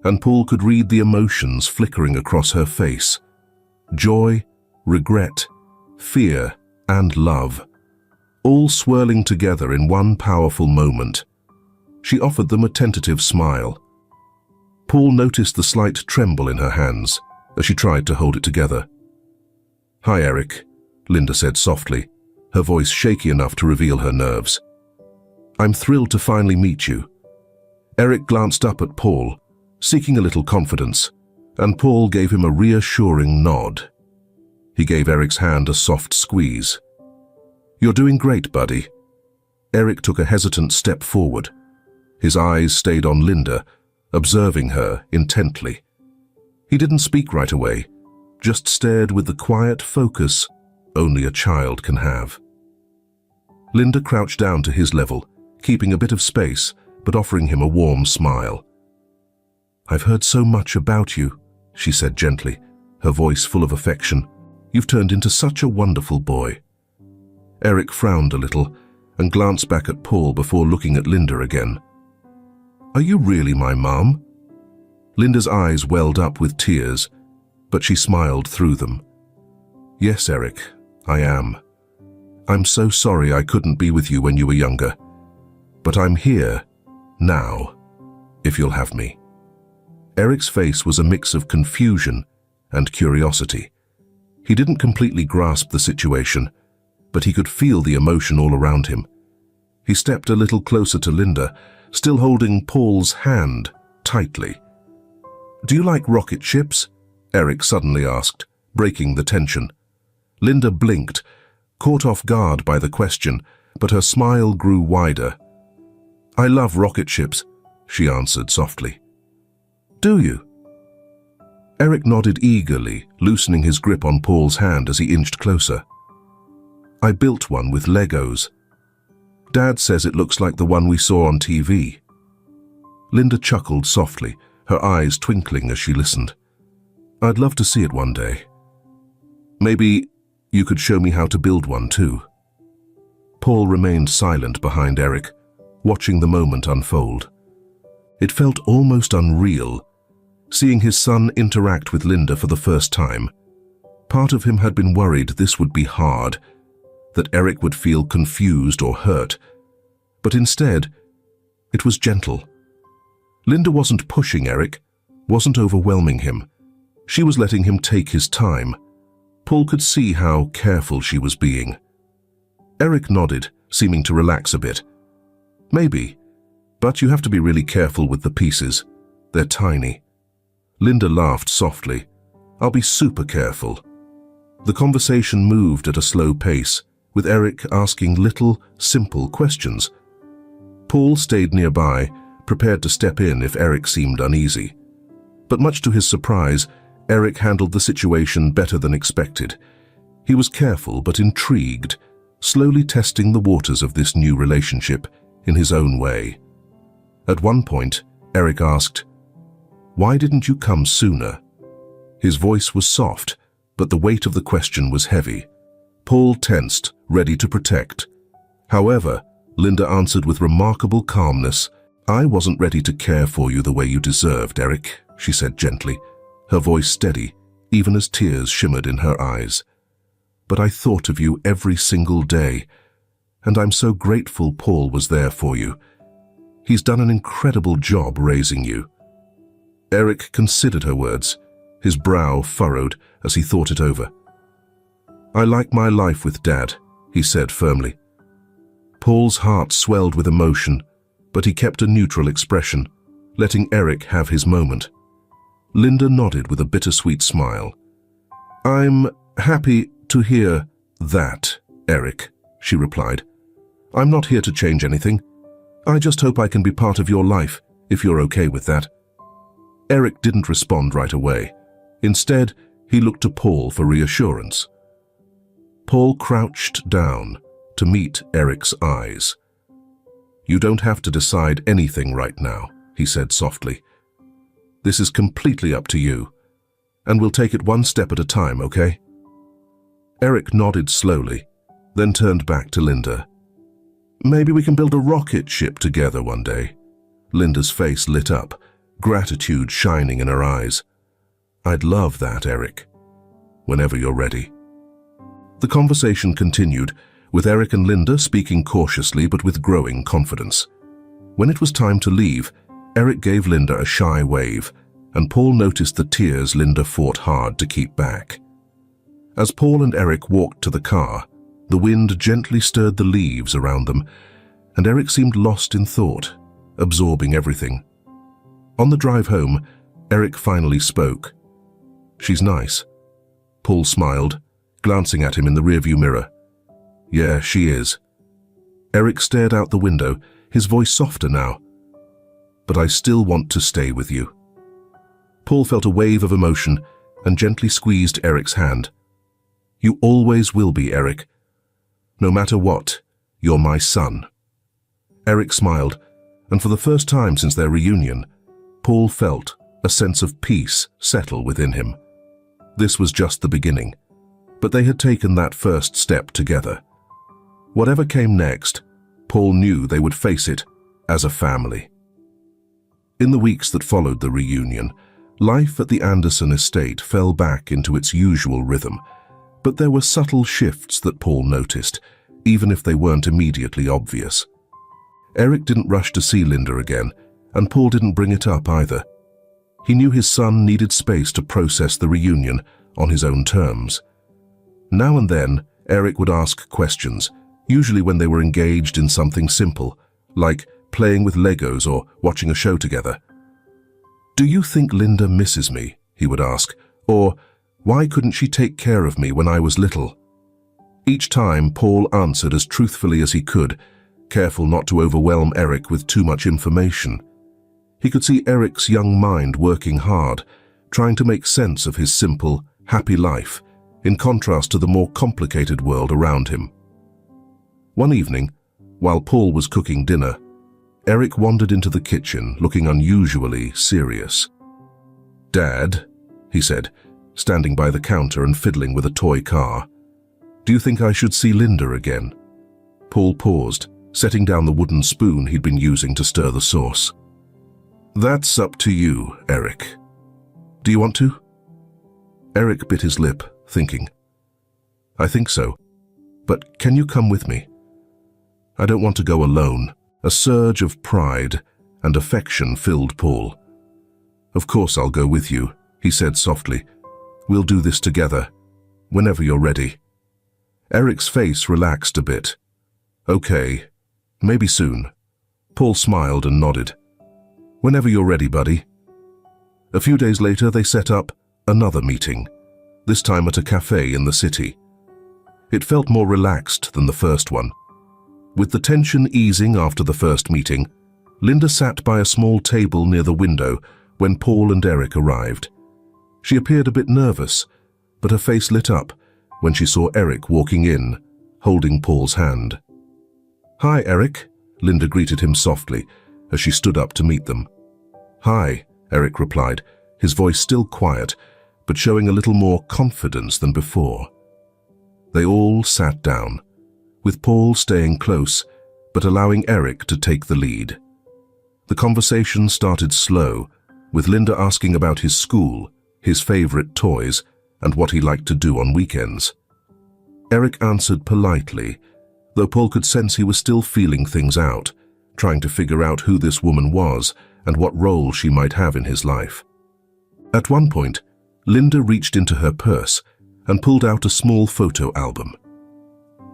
and Paul could read the emotions flickering across her face. Joy, regret, fear, and love, all swirling together in one powerful moment. She offered them a tentative smile. Paul noticed the slight tremble in her hands as she tried to hold it together. "Hi, Eric," Linda said softly, her voice shaky enough to reveal her nerves. "I'm thrilled to finally meet you." Eric glanced up at Paul, seeking a little confidence, and Paul gave him a reassuring nod. He gave Eric's hand a soft squeeze. "You're doing great, buddy." Eric took a hesitant step forward. His eyes stayed on Linda, observing her intently. He didn't speak right away, just stared with the quiet focus only a child can have. Linda crouched down to his level, keeping a bit of space, but offering him a warm smile. "I've heard so much about you," she said gently, her voice full of affection. "You've turned into such a wonderful boy." Eric frowned a little and glanced back at Paul before looking at Linda again. "Are you really my mom?" Linda's eyes welled up with tears, but she smiled through them. "Yes, Eric, I am. I'm so sorry I couldn't be with you when you were younger. But I'm here, now, if you'll have me." Eric's face was a mix of confusion and curiosity. He didn't completely grasp the situation, but he could feel the emotion all around him. He stepped a little closer to Linda, still holding Paul's hand tightly. "Do you like rocket ships?" Eric suddenly asked, breaking the tension. Linda blinked, caught off guard by the question, but her smile grew wider. "I love rocket ships," she answered softly. "Do you?" Eric nodded eagerly, loosening his grip on Paul's hand as he inched closer. "I built one with Legos. Dad says it looks like the one we saw on TV." Linda chuckled softly, her eyes twinkling as she listened. "I'd love to see it one day. Maybe you could show me how to build one too." Paul remained silent behind Eric, watching the moment unfold. It felt almost unreal, seeing his son interact with Linda for the first time. Part of him had been worried this would be hard, that Eric would feel confused or hurt, but instead, it was gentle. Linda wasn't pushing Eric, wasn't overwhelming him. She was letting him take his time. Paul could see how careful she was being. Eric nodded, seeming to relax a bit. "Maybe, but you have to be really careful with the pieces. They're tiny." Linda laughed softly. "I'll be super careful." The conversation moved at a slow pace, with Eric asking little, simple questions. Paul stayed nearby, prepared to step in if Eric seemed uneasy. But much to his surprise, Eric handled the situation better than expected. He was careful but intrigued, slowly testing the waters of this new relationship in his own way. At one point, Eric asked, "Why didn't you come sooner?" His voice was soft, but the weight of the question was heavy. Paul tensed, ready to protect. However, Linda answered with remarkable calmness, "I wasn't ready to care for you the way you deserved, Eric," she said gently, her voice steady, even as tears shimmered in her eyes. "But I thought of you every single day, and I'm so grateful Paul was there for you. He's done an incredible job raising you." Eric considered her words, his brow furrowed as he thought it over. "I like my life with Dad," he said firmly. Paul's heart swelled with emotion, but he kept a neutral expression, letting Eric have his moment. Linda nodded with a bittersweet smile. "I'm happy to hear that, Eric," she replied. "I'm not here to change anything. I just hope I can be part of your life, if you're okay with that." Eric didn't respond right away. Instead, he looked to Paul for reassurance. Paul crouched down to meet Eric's eyes. "You don't have to decide anything right now," he said softly. "This is completely up to you, and we'll take it one step at a time, okay?" Eric nodded slowly, then turned back to Linda. "Maybe we can build a rocket ship together one day." Linda's face lit up, gratitude shining in her eyes. "I'd love that, Eric. Whenever you're ready." The conversation continued, with Eric and Linda speaking cautiously but with growing confidence. When it was time to leave, Eric gave Linda a shy wave, and Paul noticed the tears Linda fought hard to keep back. As Paul and Eric walked to the car, the wind gently stirred the leaves around them, and Eric seemed lost in thought, absorbing everything. On the drive home, Eric finally spoke, She's nice. Paul smiled, glancing at him in the rearview mirror. Yeah, she is. Eric stared out the window, his voice softer now. But I still want to stay with you. Paul felt a wave of emotion and gently squeezed Eric's hand. You always will be, Eric. No matter what, you're my son. Eric smiled, and for the first time since their reunion, Paul felt a sense of peace settle within him. This was just the beginning, but they had taken that first step together. Whatever came next, Paul knew they would face it as a family. In the weeks that followed the reunion, life at the Anderson estate fell back into its usual rhythm, but there were subtle shifts that Paul noticed, even if they weren't immediately obvious. Eric didn't rush to see Linda again, and Paul didn't bring it up either. He knew his son needed space to process the reunion on his own terms. Now and then, Eric would ask questions, usually when they were engaged in something simple, like playing with Legos or watching a show together. Do you think Linda misses me? He would ask, or why couldn't she take care of me when I was little? Each time, Paul answered as truthfully as he could, careful not to overwhelm Eric with too much information. He could see Eric's young mind working hard, trying to make sense of his simple, happy life, in contrast to the more complicated world around him. One evening, while Paul was cooking dinner, Eric wandered into the kitchen looking unusually serious. Dad, he said, standing by the counter and fiddling with a toy car, do you think I should see Linda again? Paul paused, setting down the wooden spoon he'd been using to stir the sauce. That's up to you, Eric. Do you want to? Eric bit his lip, thinking. I think so, but can you come with me? I don't want to go alone. A surge of pride and affection filled Paul. Of course I'll go with you, he said softly. We'll do this together, whenever you're ready. Eric's face relaxed a bit. Okay, maybe soon. Paul smiled and nodded. Whenever you're ready, buddy. A few days later, they set up another meeting, this time at a cafe in the city. It felt more relaxed than the first one. With the tension easing after the first meeting, Linda sat by a small table near the window when Paul and Eric arrived. She appeared a bit nervous, but her face lit up when she saw Eric walking in, holding Paul's hand. Hi, Eric, Linda greeted him softly as she stood up to meet them. Hi, Eric replied, his voice still quiet, but showing a little more confidence than before. They all sat down, with Paul staying close, but allowing Eric to take the lead. The conversation started slow, with Linda asking about his school, his favorite toys, and what he liked to do on weekends. Eric answered politely, though Paul could sense he was still feeling things out, trying to figure out who this woman was and what role she might have in his life. At one point, Linda reached into her purse and pulled out a small photo album.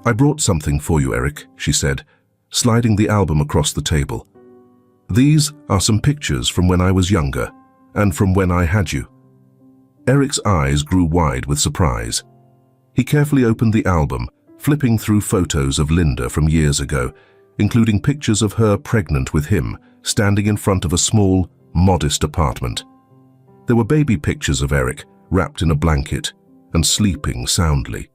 I brought something for you, Eric, she said, sliding the album across the table. These are some pictures from when I was younger and from when I had you. Eric's eyes grew wide with surprise. He carefully opened the album, flipping through photos of Linda from years ago, including pictures of her pregnant with him, standing in front of a small, modest apartment. There were baby pictures of Eric, wrapped in a blanket and sleeping soundly.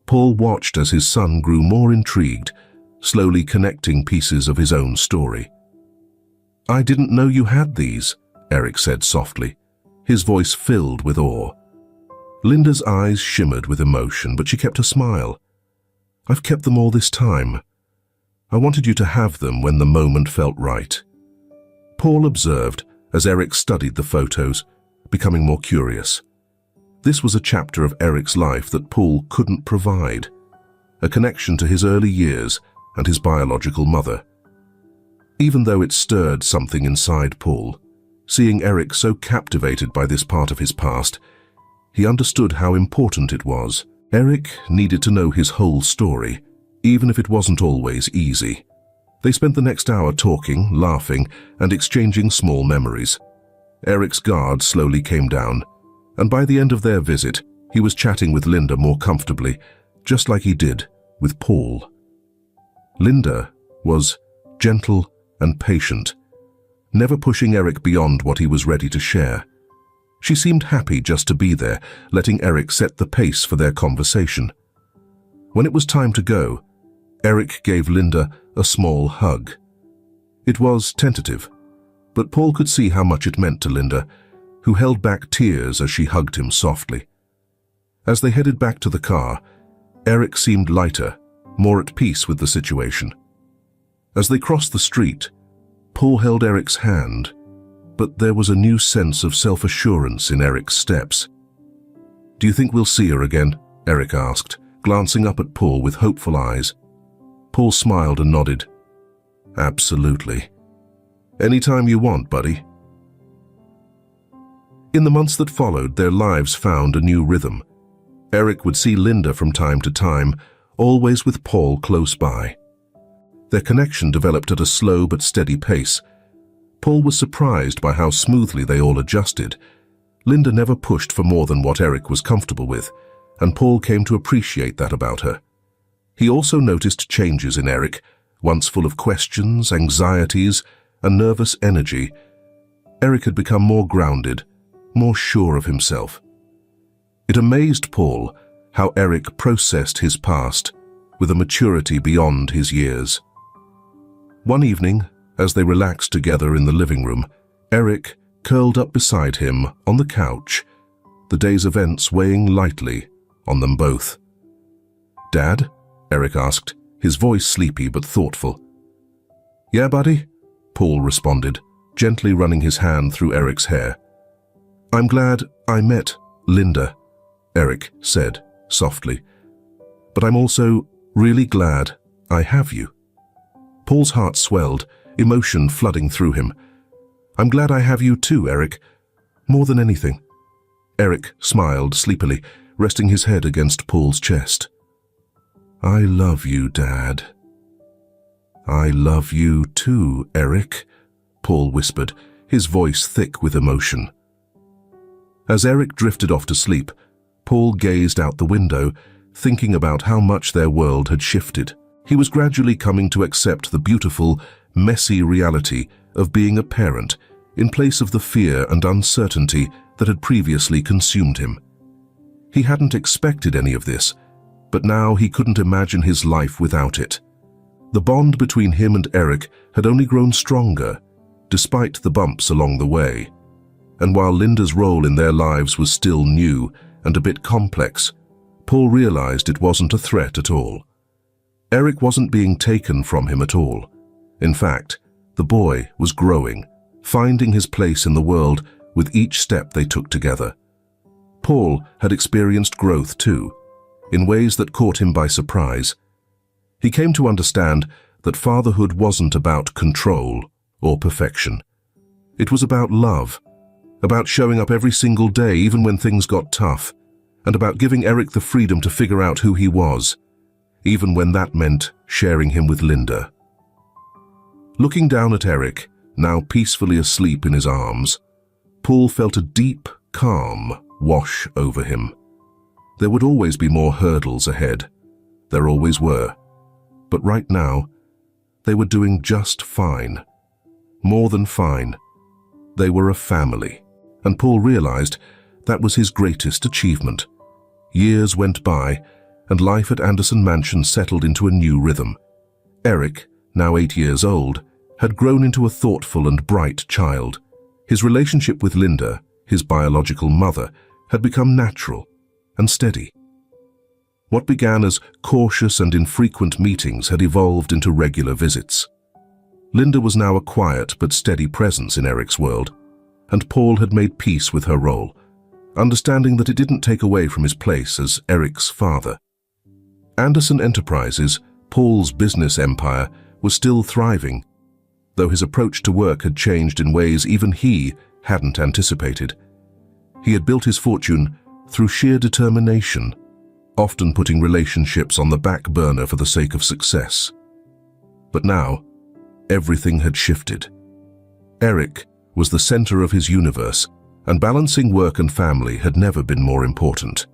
Paul watched as his son grew more intrigued, slowly connecting pieces of his own story. I didn't know you had these, Eric said softly, his voice filled with awe. Linda's eyes shimmered with emotion, but she kept a smile. I've kept them all this time. I wanted you to have them when the moment felt right. Paul observed as Eric studied the photos, becoming more curious. This was a chapter of Eric's life that Paul couldn't provide, a connection to his early years and his biological mother. Even though it stirred something inside Paul, seeing Eric so captivated by this part of his past, he understood how important it was. Eric needed to know his whole story, even if it wasn't always easy. They spent the next hour talking, laughing, and exchanging small memories. Eric's guard slowly came down, And by the end of their visit, he was chatting with Linda more comfortably, just like he did with Paul. Linda was gentle and patient, never pushing Eric beyond what he was ready to share. She seemed happy just to be there, letting Eric set the pace for their conversation. When it was time to go, Eric gave Linda a small hug. It was tentative, but Paul could see how much it meant to Linda, who held back tears as she hugged him softly. As they headed back to the car, Eric seemed lighter, more at peace with the situation. As they crossed the street, Paul held Eric's hand, but there was a new sense of self-assurance in Eric's steps. "Do you think we'll see her again?" Eric asked, glancing up at Paul with hopeful eyes. Paul smiled and nodded. "Absolutely. Anytime you want, buddy." In the months that followed, their lives found a new rhythm. Eric would see Linda from time to time, always with Paul close by. Their connection developed at a slow but steady pace. Paul was surprised by how smoothly they all adjusted. Linda never pushed for more than what Eric was comfortable with, and Paul came to appreciate that about her. He also noticed changes in Eric, once full of questions, anxieties, and nervous energy. Eric had become more grounded, more sure of himself. It amazed Paul how Eric processed his past with a maturity beyond his years. One evening, as they relaxed together in the living room, Eric curled up beside him on the couch, the day's events weighing lightly on them both. "Dad?" Eric asked, his voice sleepy but thoughtful. "Yeah, buddy?" Paul responded, gently running his hand through Eric's hair. "I'm glad I met Linda," Eric said softly. "But I'm also really glad I have you." Paul's heart swelled, emotion flooding through him. "I'm glad I have you too, Eric. More than anything." Eric smiled sleepily, resting his head against Paul's chest. "I love you, Dad." "I love you too, Eric," Paul whispered, his voice thick with emotion. As Eric drifted off to sleep, Paul gazed out the window, thinking about how much their world had shifted. He was gradually coming to accept the beautiful, messy reality of being a parent in place of the fear and uncertainty that had previously consumed him. He hadn't expected any of this, but now he couldn't imagine his life without it. The bond between him and Eric had only grown stronger, despite the bumps along the way. And while Linda's role in their lives was still new and a bit complex, Paul realized it wasn't a threat at all. Eric wasn't being taken from him at all. In fact, the boy was growing, finding his place in the world with each step they took together. Paul had experienced growth too, in ways that caught him by surprise. He came to understand that fatherhood wasn't about control or perfection. It was about love, about showing up every single day even when things got tough, and about giving Eric the freedom to figure out who he was, even when that meant sharing him with Linda. Looking down at Eric, now peacefully asleep in his arms, Paul felt a deep calm wash over him. There would always be more hurdles ahead. There always were. But right now, they were doing just fine. More than fine. They were a family, and Paul realized that was his greatest achievement. Years went by, and life at Anderson Mansion settled into a new rhythm. Eric, now 8 years old, had grown into a thoughtful and bright child. His relationship with Linda, his biological mother, had become natural and steady. What began as cautious and infrequent meetings had evolved into regular visits. Linda was now a quiet but steady presence in Eric's world, and Paul had made peace with her role, understanding that it didn't take away from his place as Eric's father. Anderson Enterprises, Paul's business empire, was still thriving, though his approach to work had changed in ways even he hadn't anticipated. He had built his fortune through sheer determination, often putting relationships on the back burner for the sake of success. But now, everything had shifted. Eric was the center of his universe, and balancing work and family had never been more important.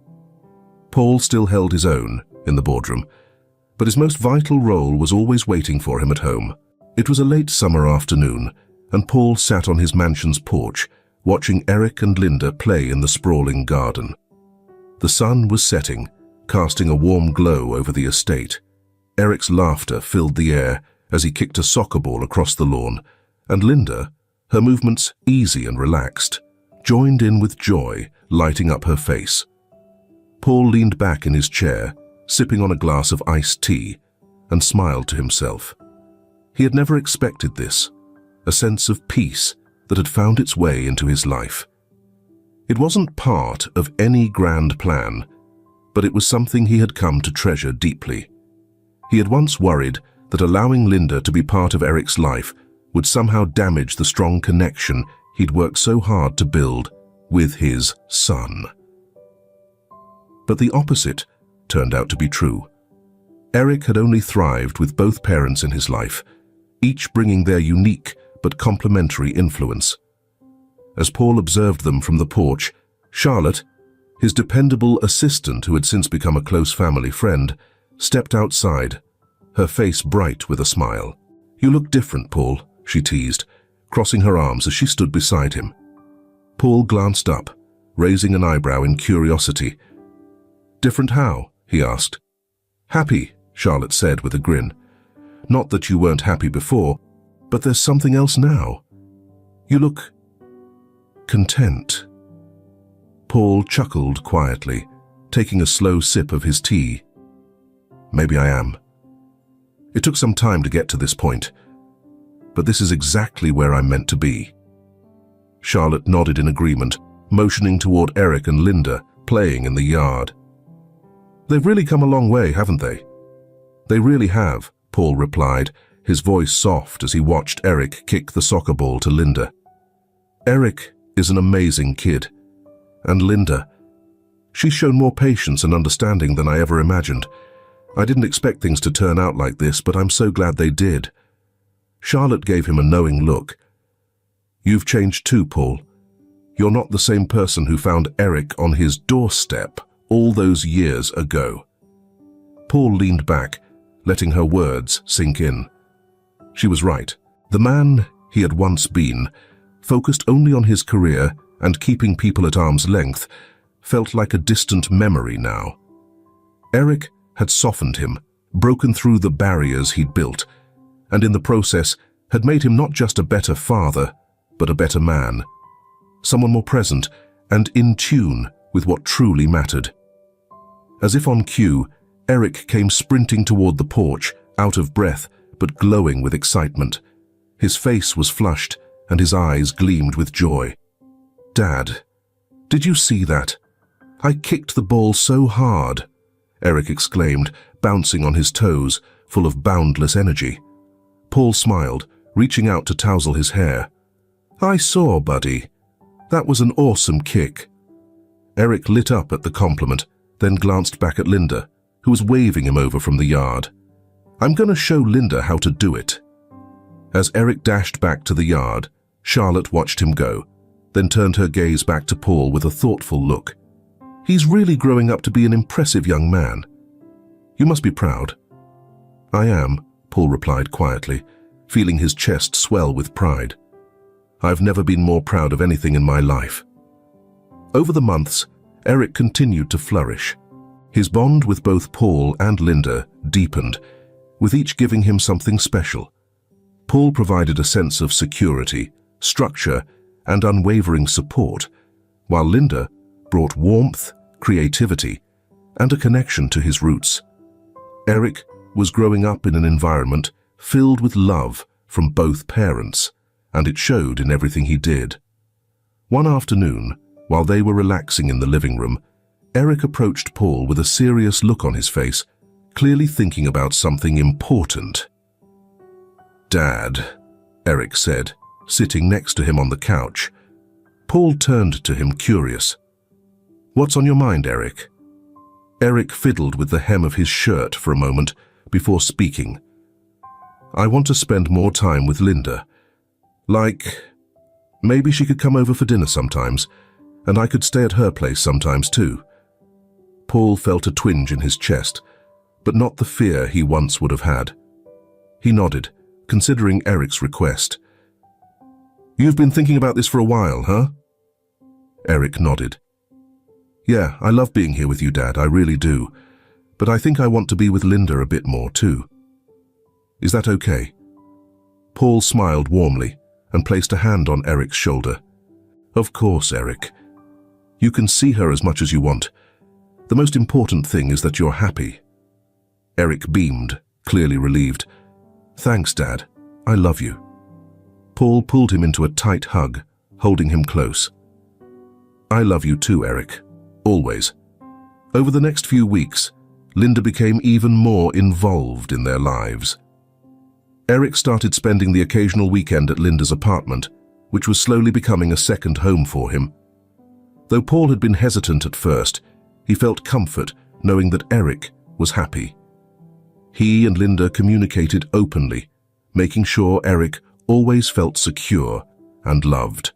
Paul still held his own in the boardroom, but his most vital role was always waiting for him at home. It was a late summer afternoon, and Paul sat on his mansion's porch, watching Eric and Linda play in the sprawling garden. The sun was setting, casting a warm glow over the estate. Eric's laughter filled the air as he kicked a soccer ball across the lawn, and Linda, her movements easy and relaxed, joined in with joy, lighting up her face. Paul leaned back in his chair, sipping on a glass of iced tea, and smiled to himself. He had never expected this, a sense of peace that had found its way into his life. It wasn't part of any grand plan, but it was something he had come to treasure deeply. He had once worried that allowing Linda to be part of Eric's life would somehow damage the strong connection he'd worked so hard to build with his son. But the opposite turned out to be true. Eric had only thrived with both parents in his life, each bringing their unique but complementary influence. As Paul observed them from the porch, Charlotte, his dependable assistant who had since become a close family friend, stepped outside, her face bright with a smile. "You look different, Paul," she teased, crossing her arms as she stood beside him. Paul glanced up, raising an eyebrow in curiosity. "Different how?" he asked. "Happy," Charlotte said with a grin. "Not that you weren't happy before, but there's something else now. You look content." Paul chuckled quietly, taking a slow sip of his tea. "Maybe I am. It took some time to get to this point, but this is exactly where I'm meant to be." Charlotte nodded in agreement, motioning toward Eric and Linda, playing in the yard. "They've really come a long way, haven't they?" "They really have," Paul replied, his voice soft as he watched Eric kick the soccer ball to Linda. "Eric is an amazing kid. And Linda, she's shown more patience and understanding than I ever imagined. I didn't expect things to turn out like this, but I'm so glad they did." Charlotte gave him a knowing look. "You've changed too, Paul. You're not the same person who found Eric on his doorstep all those years ago." Paul leaned back, letting her words sink in. She was right. The man he had once been, focused only on his career and keeping people at arm's length, felt like a distant memory now. Eric had softened him, broken through the barriers he'd built, and in the process had made him not just a better father, but a better man. Someone more present and in tune with what truly mattered. As if on cue, Eric came sprinting toward the porch, out of breath, but glowing with excitement. His face was flushed, and his eyes gleamed with joy. "Dad, did you see that? I kicked the ball so hard," Eric exclaimed, bouncing on his toes, full of boundless energy. Paul smiled, reaching out to tousle his hair. "I saw, buddy. That was an awesome kick." Eric lit up at the compliment, then glanced back at Linda, who was waving him over from the yard. "I'm going to show Linda how to do it." As Eric dashed back to the yard, Charlotte watched him go, then turned her gaze back to Paul with a thoughtful look. "He's really growing up to be an impressive young man. You must be proud." "I am," Paul replied quietly, feeling his chest swell with pride. "I've never been more proud of anything in my life." Over the months, Eric continued to flourish. His bond with both Paul and Linda deepened, with each giving him something special. Paul provided a sense of security, structure, and unwavering support, while Linda brought warmth, creativity, and a connection to his roots. Eric was growing up in an environment filled with love from both parents, and it showed in everything he did. One afternoon, while they were relaxing in the living room, Eric approached Paul with a serious look on his face, clearly thinking about something important. "Dad," Eric said, sitting next to him on the couch. Paul turned to him, curious. "What's on your mind, Eric?" Eric fiddled with the hem of his shirt for a moment before speaking. "I want to spend more time with Linda. Like, Maybe she could come over for dinner sometimes, and I could stay at her place sometimes too. Paul felt a twinge in his chest, but not the fear he once would have had. He nodded, considering Eric's request. "You've been thinking about this for a while, huh?" Eric nodded. "Yeah, I love being here with you, Dad, I really do. But I think I want to be with Linda a bit more too. Is that okay?" Paul smiled warmly and placed a hand on Eric's shoulder. "Of course, Eric. You can see her as much as you want. The most important thing is that you're happy." Eric beamed, clearly relieved. "Thanks, Dad. I love you." Paul pulled him into a tight hug, holding him close. "I love you too, Eric. Always." Over the next few weeks, Linda became even more involved in their lives. Eric started spending the occasional weekend at Linda's apartment, which was slowly becoming a second home for him. Though Paul had been hesitant at first, he felt comfort knowing that Eric was happy. He and Linda communicated openly, making sure Eric always felt secure and loved.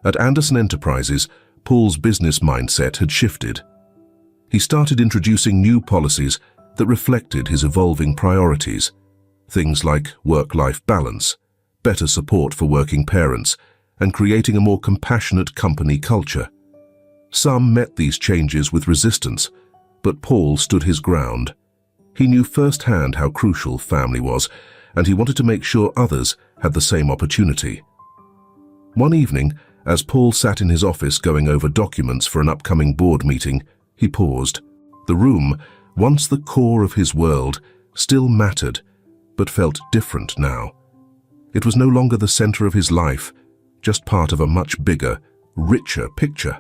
At Anderson Enterprises, Paul's business mindset had shifted. He started introducing new policies that reflected his evolving priorities, things like work-life balance, better support for working parents, and creating a more compassionate company culture. Some met these changes with resistance, but Paul stood his ground. He knew firsthand how crucial family was, and he wanted to make sure others had the same opportunity. One evening, as Paul sat in his office going over documents for an upcoming board meeting, he paused. The room, once the core of his world, still mattered, but felt different now. It was no longer the center of his life, just part of a much bigger, richer picture.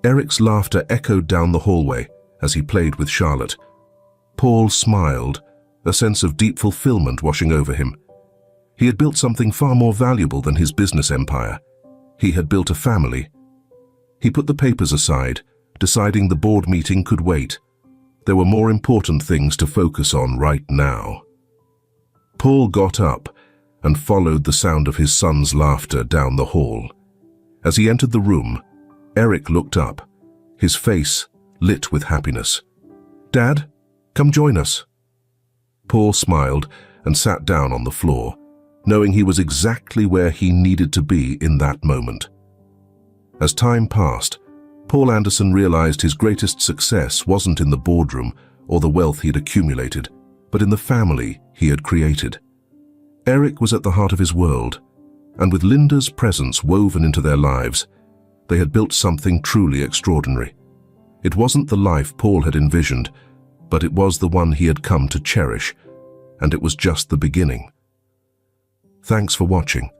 Eric's laughter echoed down the hallway as he played with Charlotte. Paul smiled, a sense of deep fulfillment washing over him. He had built something far more valuable than his business empire. He had built a family. He put the papers aside, deciding the board meeting could wait. There were more important things to focus on right now. Paul got up and followed the sound of his son's laughter down the hall. As he entered the room, Eric looked up, his face lit with happiness. "Dad, come join us." Paul smiled and sat down on the floor, knowing he was exactly where he needed to be in that moment. As time passed, Paul Anderson realized his greatest success wasn't in the boardroom or the wealth he'd accumulated, but in the family he had created. Eric was at the heart of his world, and with Linda's presence woven into their lives, they had built something truly extraordinary. It wasn't the life Paul had envisioned, but it was the one he had come to cherish, and it was just the beginning. Thanks for watching.